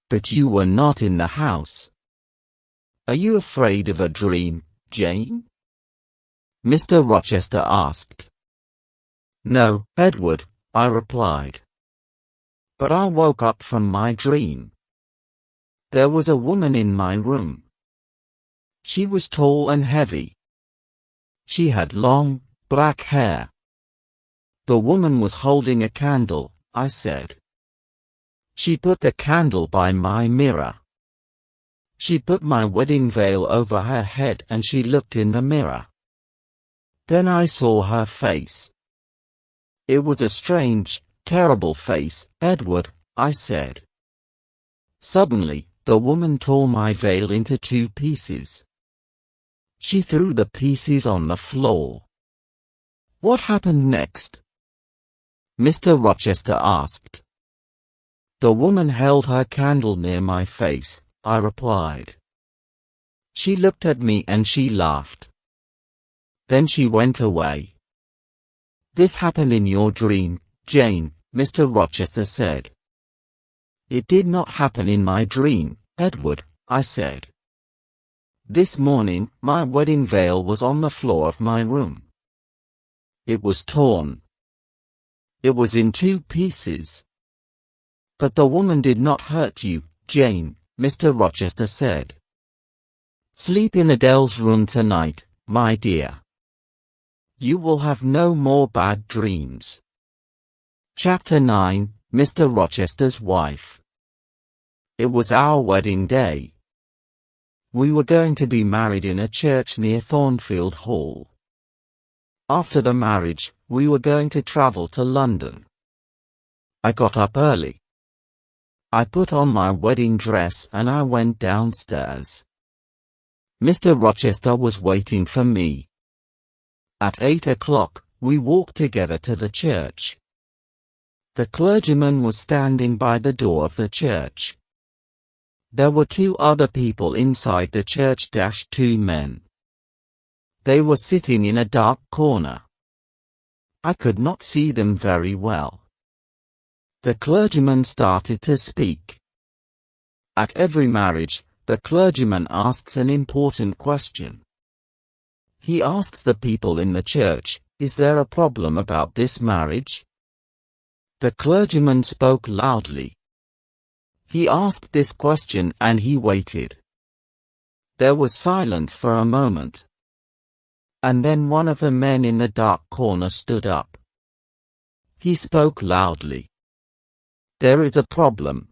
But you were not in the house. Are you afraid of a dream, Jane? Mr. Rochester asked. No, Edward, I replied. But I woke up from my dream. There was a woman in my room. She was tall and heavy. She had long, black hair. The woman was holding a candle, I said. She put the candle by my mirror. She put my wedding veil over her head and she looked in the mirror. Then I saw her face. It was a strange, terrible face, Edward, I said. Suddenly, the woman tore my veil into 2 pieces. She threw the pieces on the floor. What happened next? Mr. Rochester asked. The woman held her candle near my face, I replied. She looked at me and she laughed. Then she went away. This happened in your dream, Jane, Mr. Rochester said. It did not happen in my dream, Edward, I said. This morning, my wedding veil was on the floor of my room. It was torn. It was in 2 pieces. But the woman did not hurt you, Jane, Mr. Rochester said. Sleep in Adele's room tonight, my dear. You will have no more bad dreams. Chapter 9, Mr. Rochester's Wife. It was our wedding day. We were going to be married in a church near Thornfield Hall. After the marriage, we were going to travel to London. I got up early. I put on my wedding dress and I went downstairs. Mr. Rochester was waiting for me. At 8 o'clock, we walked together to the church. The clergyman was standing by the door of the church. There were 2 other people inside the church, 2 men. They were sitting in a dark corner. I could not see them very well. The clergyman started to speak. At every marriage, the clergyman asks an important question. He asks the people in the church, "Is there a problem about this marriage?" The clergyman spoke loudly. He asked this question and he waited. There was silence for a moment. And then one of the men in the dark corner stood up. He spoke loudly. "There is a problem.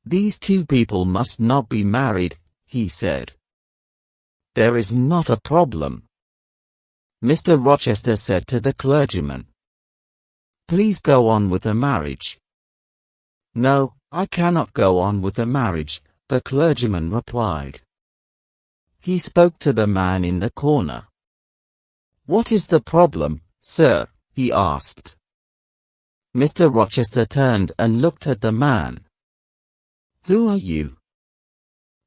These 2 people must not be married," he said. "There is not a problem," Mr. Rochester said to the clergyman. "Please go on with the marriage." "No, I cannot go on with the marriage," the clergyman replied. He spoke to the man in the corner. "What is the problem, sir?" he asked. Mr. Rochester turned and looked at the man. "Who are you?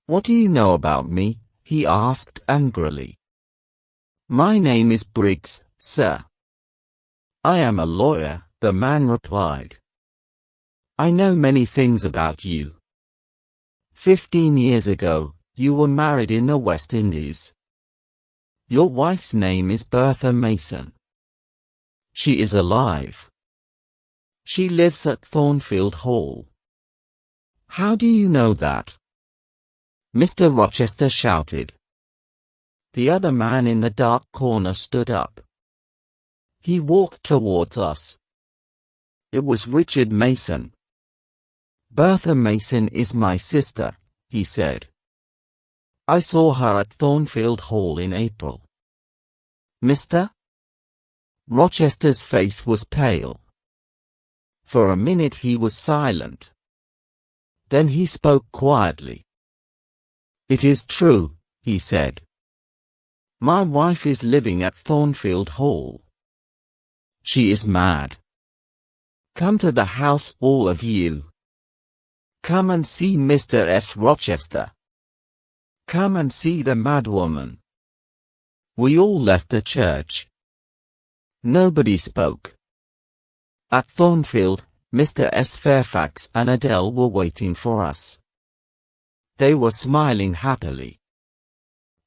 What do you know about me?" he asked angrily. "My name is Briggs, sir." "I am a lawyer," the man replied. "I know many things about you. 15 years ago, you were married in the West Indies. Your wife's name is Bertha Mason. She is alive. She lives at Thornfield Hall." "How do you know that?" Mr. Rochester shouted. The other man in the dark corner stood up. He walked towards us. It was Richard Mason. "Bertha Mason is my sister," he said. "I saw her at Thornfield Hall in April." Mr. Rochester's face was pale. For a minute he was silent. Then he spoke quietly. "It is true," he said. "My wife is living at Thornfield Hall. She is mad. Come to the house, all of you. Come and see Mr. S. Rochester. Come and see the madwoman." We all left the church. Nobody spoke. At Thornfield, Mr. S. Fairfax and Adele were waiting for us. They were smiling happily.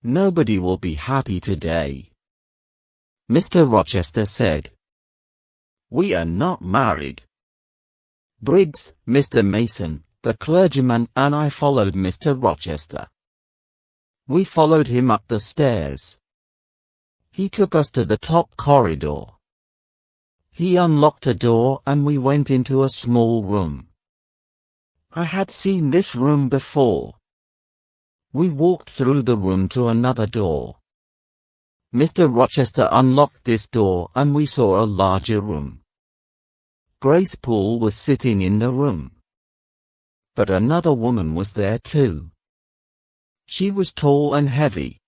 "Nobody will be happy today," Mr. Rochester said. "We are not married." Briggs, Mr. Mason, the clergyman, and I followed Mr. Rochester. We followed him up the stairs. He took us to the top corridor. He unlocked a door and we went into a small room. I had seen this room before. We walked through the room to another door. Mr. Rochester unlocked this door and we saw a larger room. Grace Poole was sitting in the room. But another woman was there too. She was tall and heavy.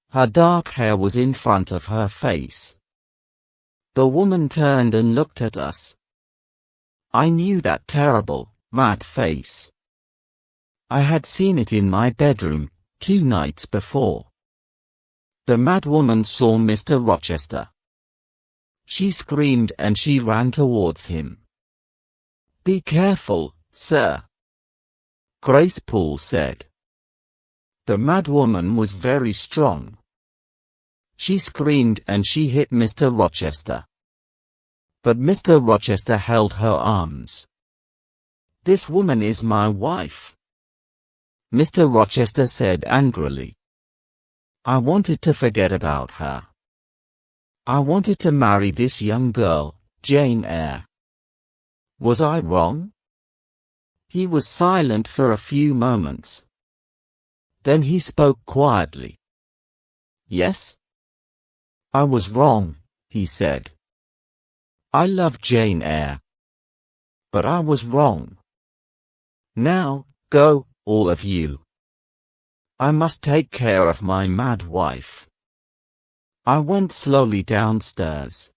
Her dark hair was in front of her face. The woman turned and looked at us. I knew that terrible, mad face. I had seen it in my bedroom 2 nights before. The mad woman saw Mr. Rochester. She screamed and she ran towards him. "Be careful, sir," Grace Poole said. The mad woman was very strong. She screamed and she hit Mr. Rochester. But Mr. Rochester held her arms. "This woman is my wife," Mr. Rochester said angrily. "I wanted to forget about her. I wanted to marry this young girl, Jane Eyre. Was I wrong?" He was silent for a few moments. Then he spoke quietly. Yes? I was wrong, he said. I love Jane Eyre. But I was wrong. Now, go, all of you. I must take care of my mad wife. I went slowly downstairs.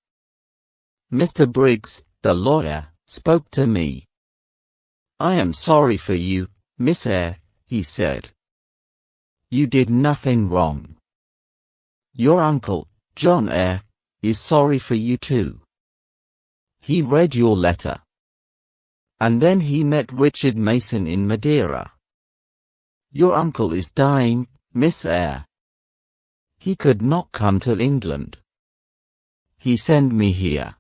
Mr. Briggs, the lawyer, spoke to me. I am sorry for you, Miss Eyre, he said. You did nothing wrong. Your uncle, John Eyre, is sorry for you too. He read your letter. And then he met Richard Mason in Madeira. Your uncle is dying, Miss Eyre. He could not come to England. He sent me here.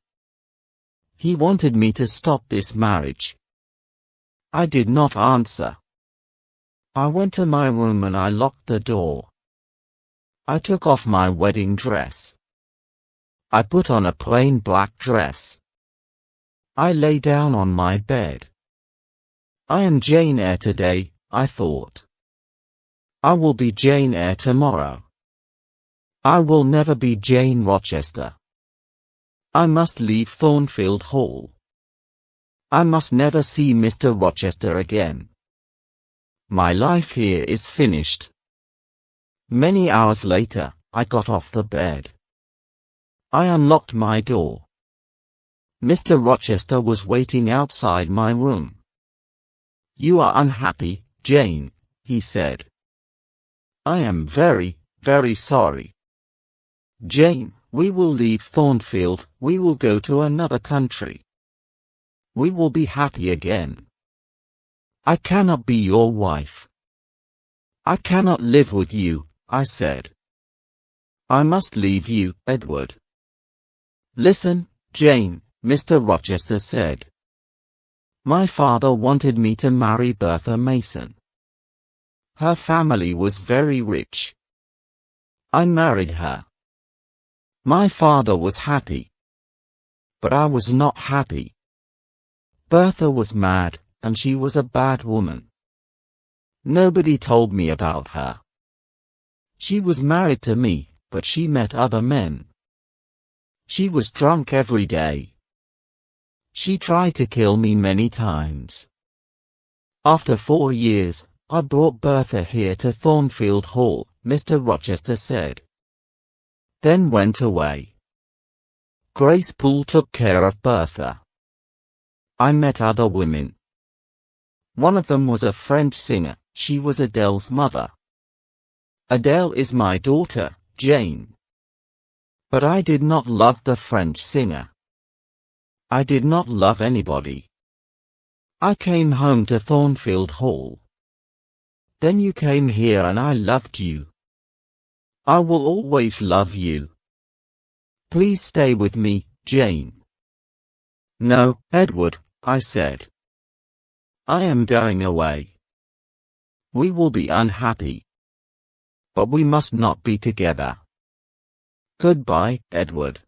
He wanted me to stop this marriage. I did not answer. I went to my room and I locked the door. I took off my wedding dress. I put on a plain black dress. I lay down on my bed. I am Jane Eyre today, I thought. I will be Jane Eyre tomorrow. I will never be Jane Rochester. I must leave Thornfield Hall. I must never see Mr. Rochester again. My life here is finished. Many hours later, I got off the bed. I unlocked my door. Mr. Rochester was waiting outside my room. You are unhappy, Jane, he said. I am very, very sorry. Jane, we will leave Thornfield, we will go to another country. We will be happy again. I cannot be your wife. I cannot live with you, I said. I must leave you, Edward. Listen, Jane, Mr. Rochester said. My father wanted me to marry Bertha Mason. Her family was very rich. I married her. My father was happy. But I was not happy. Bertha was mad, and she was a bad woman. Nobody told me about her. She was married to me, but she met other men. She was drunk every day. She tried to kill me many times. After 4 years, I brought Bertha here to Thornfield Hall, Mr. Rochester said. Then went away. Grace Poole took care of Bertha. I met other women. One of them was a French singer. She was Adele's mother. Adele is my daughter, Jane. But I did not love the French singer. I did not love anybody. I came home to Thornfield Hall. Then you came here and I loved you. I will always love you. Please stay with me, Jane. No, Edward, I said. I am going away. We will be unhappy. But we must not be together. Goodbye, Edward.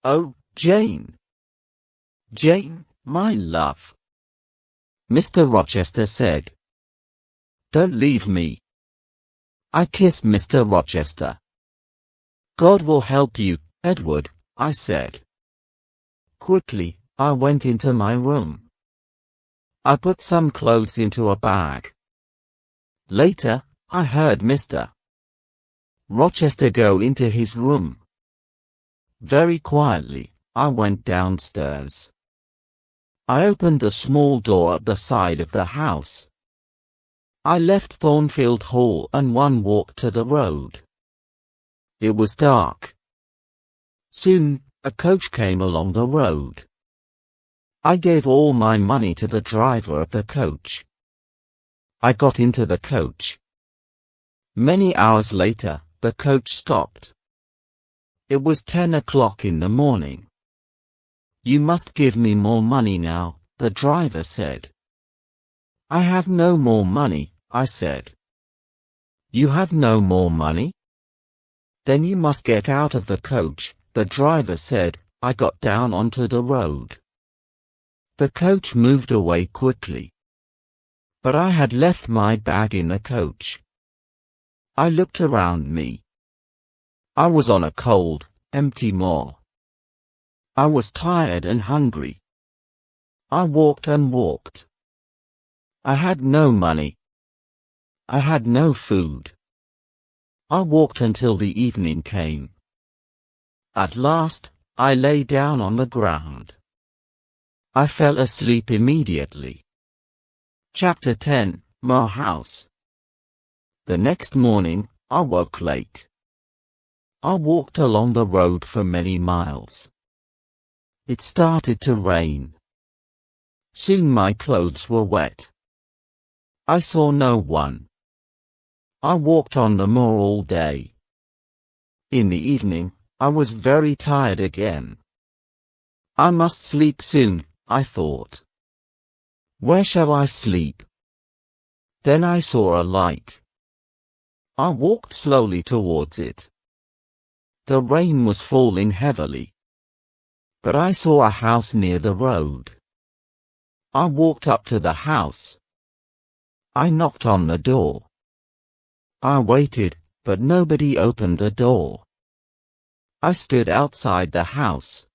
Oh, Jane. Jane, my love. Mr. Rochester said. Don't leave me. I kissed Mr. Rochester. God will help you, Edward, I said. Quickly, I went into my room. I put some clothes into a bag. Later, I heard Mr. Rochester go into his room. Very quietly, I went downstairs. I opened a small door at the side of the house. I left Thornfield Hall and one walked to the road. It was dark. Soon, a coach came along the road. I gave all my money to the driver of the coach. I got into the coach. Many hours later, the coach stopped. It was 10 o'clock in the morning. You must give me more money now, the driver said. I have no more money, I said. You have no more money? Then you must get out of the coach, the driver said. I got down onto the road. The coach moved away quickly. But I had left my bag in the coach. I looked around me. I was on a cold, empty moor. I was tired and hungry. I walked and walked. I had no money. I had no food. I walked until the evening came. At last, I lay down on the ground. I fell asleep immediately. Chapter 10, My House. The next morning, I woke late. I walked along the road for many miles. It started to rain. Soon my clothes were wet. I saw no one. I walked on the moor all day. In the evening, I was very tired again. I must sleep soon, I thought. Where shall I sleep? Then I saw a light. I walked slowly towards it. The rain was falling heavily. But I saw a house near the road. I walked up to the house. I knocked on the door. I waited, but nobody opened the door. I stood outside the house.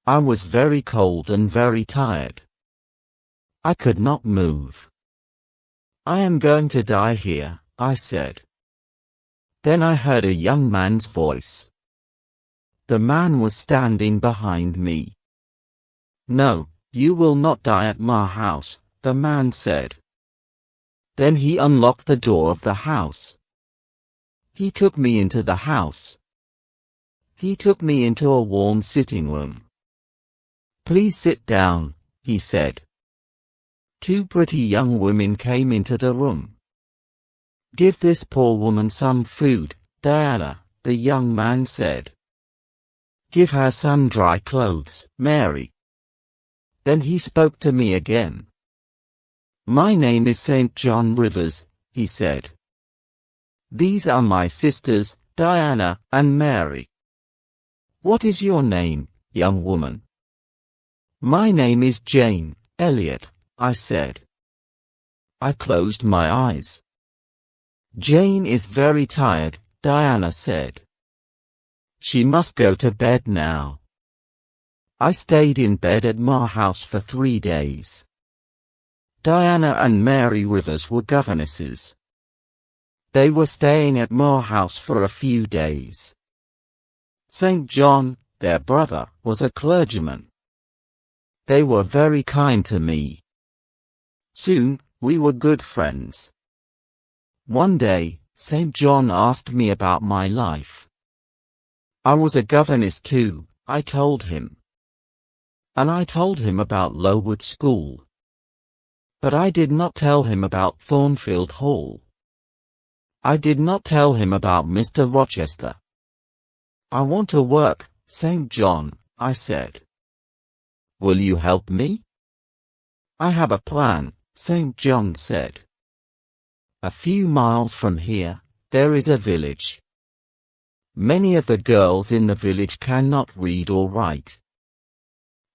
I was very cold and very tired. I could not move. I am going to die here, I said. Then I heard a young man's voice. The man was standing behind me. No, you will not die at my house, the man said. Then he unlocked the door of the house. He took me into the house. He took me into a warm sitting room. Please sit down, he said. Two pretty young women came into the room. Give this poor woman some food, Diana, the young man said. Give her some dry clothes, Mary. Then he spoke to me again. My name is St. John Rivers, he said. These are my sisters, Diana and Mary. What is your name, young woman? My name is Jane Elliot, I said. I closed my eyes. Jane is very tired, Diana said. She must go to bed now. I stayed in bed at my house for 3 days. Diana and Mary Rivers were governesses. They were staying at my house for a few days. St. John, their brother, was a clergyman. They were very kind to me. Soon, we were good friends. One day, St. John asked me about my life. I was a governess too, I told him. And I told him about Lowood School. But I did not tell him about Thornfield Hall. I did not tell him about Mr. Rochester. I want to work, St. John, I said. Will you help me? I have a plan, St. John said. A few miles from here, there is a village. Many of the girls in the village cannot read or write.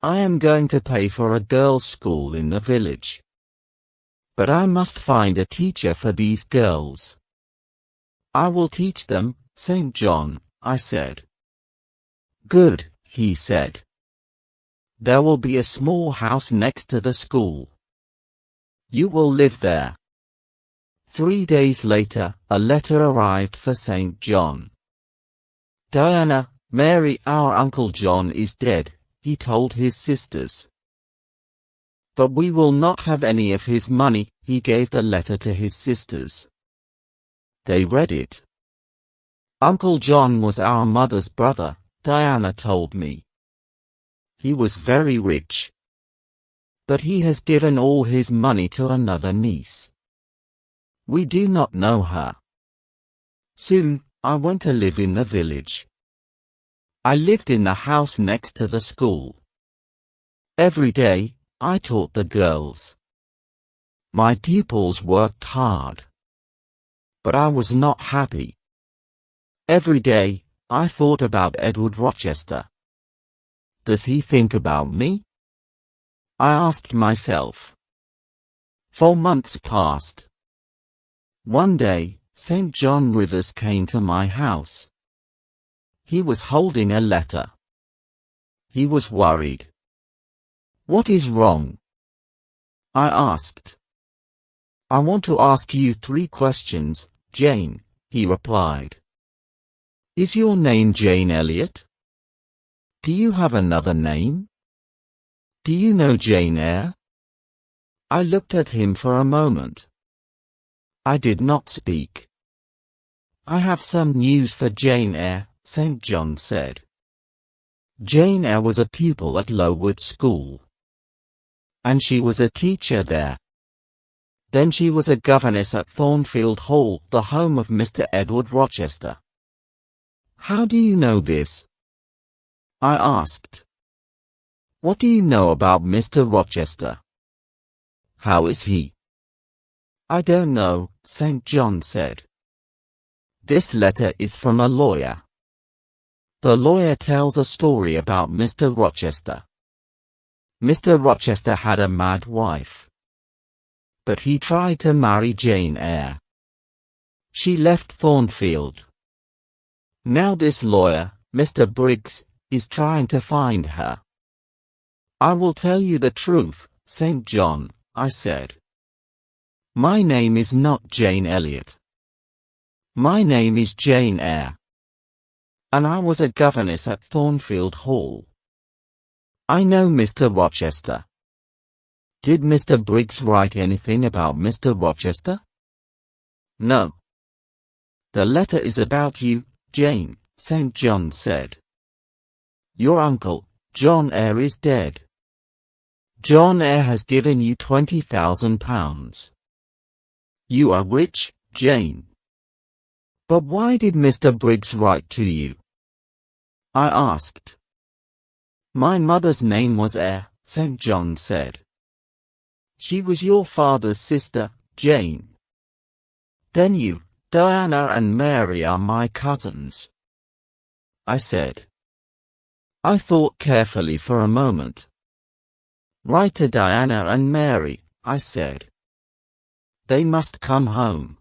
I am going to pay for a girls' school in the village. But I must find a teacher for these girls. I will teach them, St. John, I said. Good, he said. There will be a small house next to the school. You will live there. 3 days later, a letter arrived for St. John. Diana, Mary, our Uncle John is dead, he told his sisters. But we will not have any of his money, he gave the letter to his sisters. They read it. Uncle John was our mother's brother, Diana told me. He was very rich. But he has given all his money to another niece. We do not know her. Soon, I went to live in the village. I lived in the house next to the school. Every day, I taught the girls. My pupils worked hard. But I was not happy. Every day, I thought about Edward Rochester. Does he think about me? I asked myself. 4 months passed. One day, St. John Rivers came to my house. He was holding a letter. He was worried. "What is wrong?" I asked. "I want to ask you 3 questions, Jane," he replied. "Is your name Jane Elliot? Do you have another name? Do you know Jene Ayre?" I looked at him for a moment. I did not speak. "I have some news for Jene Ayre," St. John said. Jene Ayre was a pupil at Lowood School. And she was a teacher there. Then she was a governess at Thornfield Hall, the home of Mr. Edward Rochester. "How do you know this?" I asked. "What do you know about Mr. Rochester? How is he?" "I don't know," St. John said. "This letter is from a lawyer. The lawyer tells a story about Mr. Rochester. Mr. Rochester had a mad wife. But he tried to marry Jene Ayre. She left Thornfield. Now this lawyer, Mr. Briggs, is trying to find her." "I will tell you the truth, St. John," I said. "My name is not Jane Elliot. My name is Jene Ayre. And I was a governess at Thornfield Hall. I know Mr. Rochester." "Did Mr. Briggs write anything about Mr. Rochester?" "No." "The letter is about you, Jane," St. John said. "Your uncle, John Ayre, is dead. John Ayre has given you £20,000. You are rich, Jane." "But why did Mr. Briggs write to you?" I asked. "My mother's name was Ayre," St. John said. "She was your father's sister, Jane. Then you, Diana and Mary are my cousins," I said. I thought carefully for a moment. "Write to Diana and Mary," I said. "They must come home.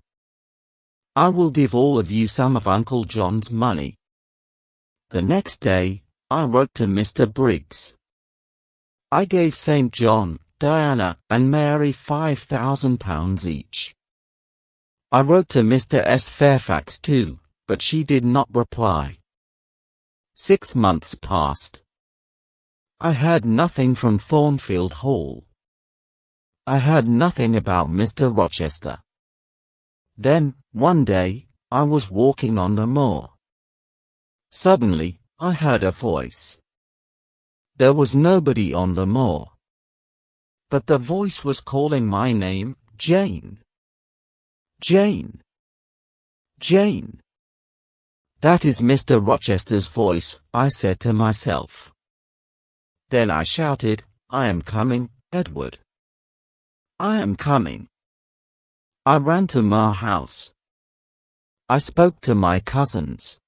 I will give all of you some of Uncle John's money." The next day, I wrote to Mr. Briggs. I gave St. John, Diana, and Mary £5,000 each. I wrote to Mr. S. Fairfax too, but she did not reply. 6 months passed. I heard nothing from Thornfield Hall. I heard nothing about Mr. Rochester. Then, one day, I was walking on the moor. Suddenly, I heard a voice. There was nobody on the moor. But the voice was calling my name, Jane. Jane. Jane. "That is Mr. Rochester's voice," I said to myself. Then I shouted, "I am coming, Edward. I am coming." I ran to my house. I spoke to my cousins.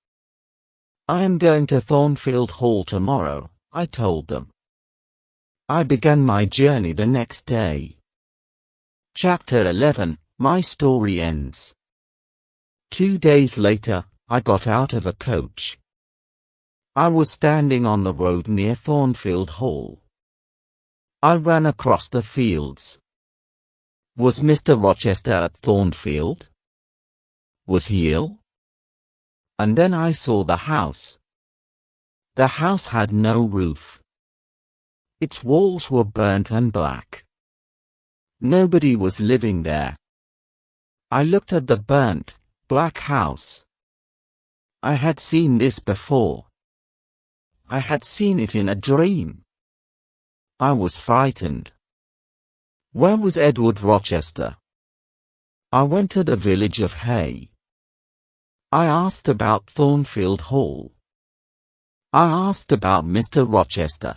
"I am going to Thornfield Hall tomorrow," I told them. I began my journey the next day. Chapter 11, My story ends. 2 days later, I got out of a coach. I was standing on the road near Thornfield Hall. I ran across the fields. Was Mr. Rochester at Thornfield? Was he ill? And then I saw the house. The house had no roof. Its walls were burnt and black. Nobody was living there. I looked at the burnt, black house. I had seen this before. I had seen it in a dream. I was frightened. Where was Edward Rochester? I went to the village of Hay. I asked about Thornfield Hall. I asked about Mr. Rochester.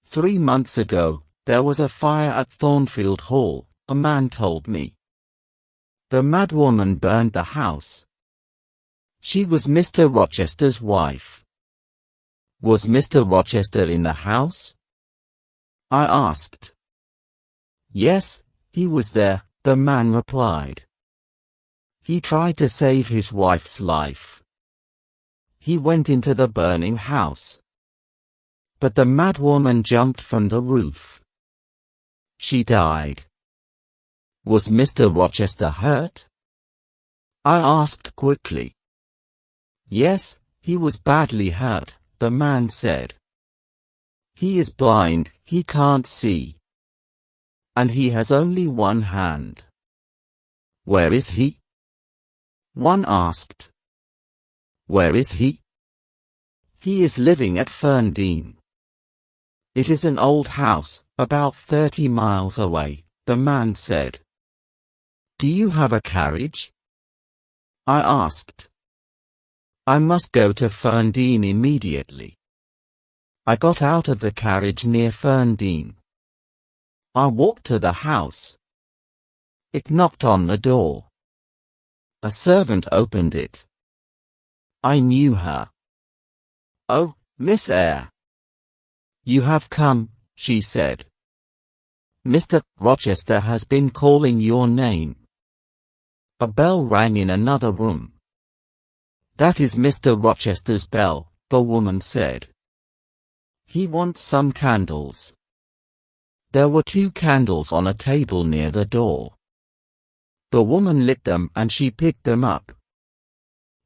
3 months ago, there was a fire at Thornfield Hall, a man told me. The madwoman burned the house. She was Mr. Rochester's wife. Was Mr. Rochester in the house? I asked. Yes, he was there, the man replied. He tried to save his wife's life. He went into the burning house. But the mad woman jumped from the roof. She died. Was Mr. Rochester hurt? I asked quickly. Yes, he was badly hurt, the man said. He is blind, he can't see. And he has only one hand. Where is he? One asked. Where is he? He is living at Ferndean. It is an old house, about 30 miles away, the man said. Do you have a carriage? I asked. I must go to Ferndean immediately. I got out of the carriage near Ferndean. I walked to the house. It knocked on the door. A servant opened it. I knew her. Oh, Miss Ayre. You have come, she said. Mr. Rochester has been calling your name. A bell rang in another room. That is Mr. Rochester's bell, the woman said. He wants some candles. There were 2 candles on a table near the door. The woman lit them and she picked them up.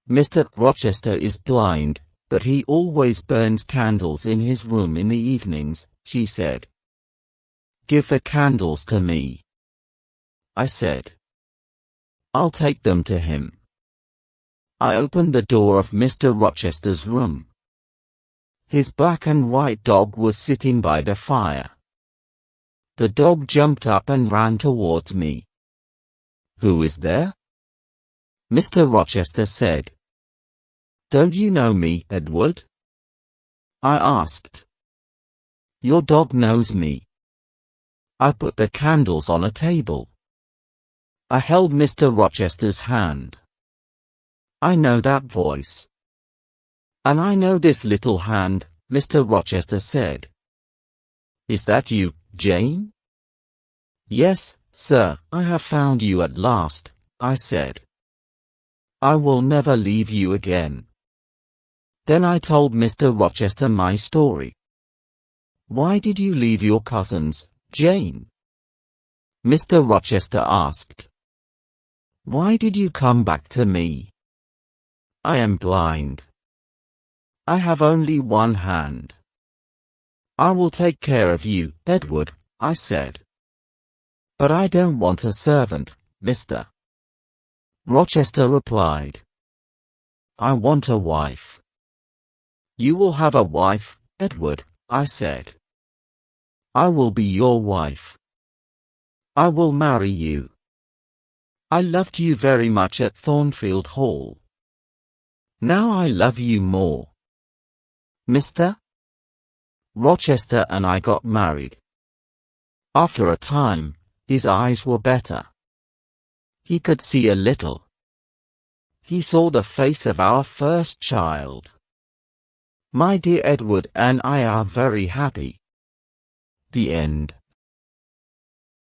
Mr. Rochester is blind, but he always burns candles in his room in the evenings, she said. Give the candles to me. I said. I'll take them to him. I opened the door of Mr. Rochester's room. His black and white dog was sitting by the fire. The dog jumped up and ran towards me. Who is there? Mr. Rochester said. Don't you know me, Edward? I asked. Your dog knows me. I put the candles on a table. I held Mr. Rochester's hand. I know that voice. And I know this little hand, Mr. Rochester said. Is that you, Jane? Yes, sir, I have found you at last, I said. I will never leave you again. Then I told Mr. Rochester my story. Why did you leave your cousins, Jane? Mr. Rochester asked. Why did you come back to me? I am blind. I have only one hand. I will take care of you, Edward, I said. But I don't want a servant, Mr. Rochester replied. I want a wife. You will have a wife, Edward, I said. I will be your wife. I will marry you. I loved you very much at Thornfield Hall. Now I love you more. Mr. Rochester and I got married. After a time, his eyes were better. He could see a little. He saw the face of our first child. My dear Edward and I are very happy. The end.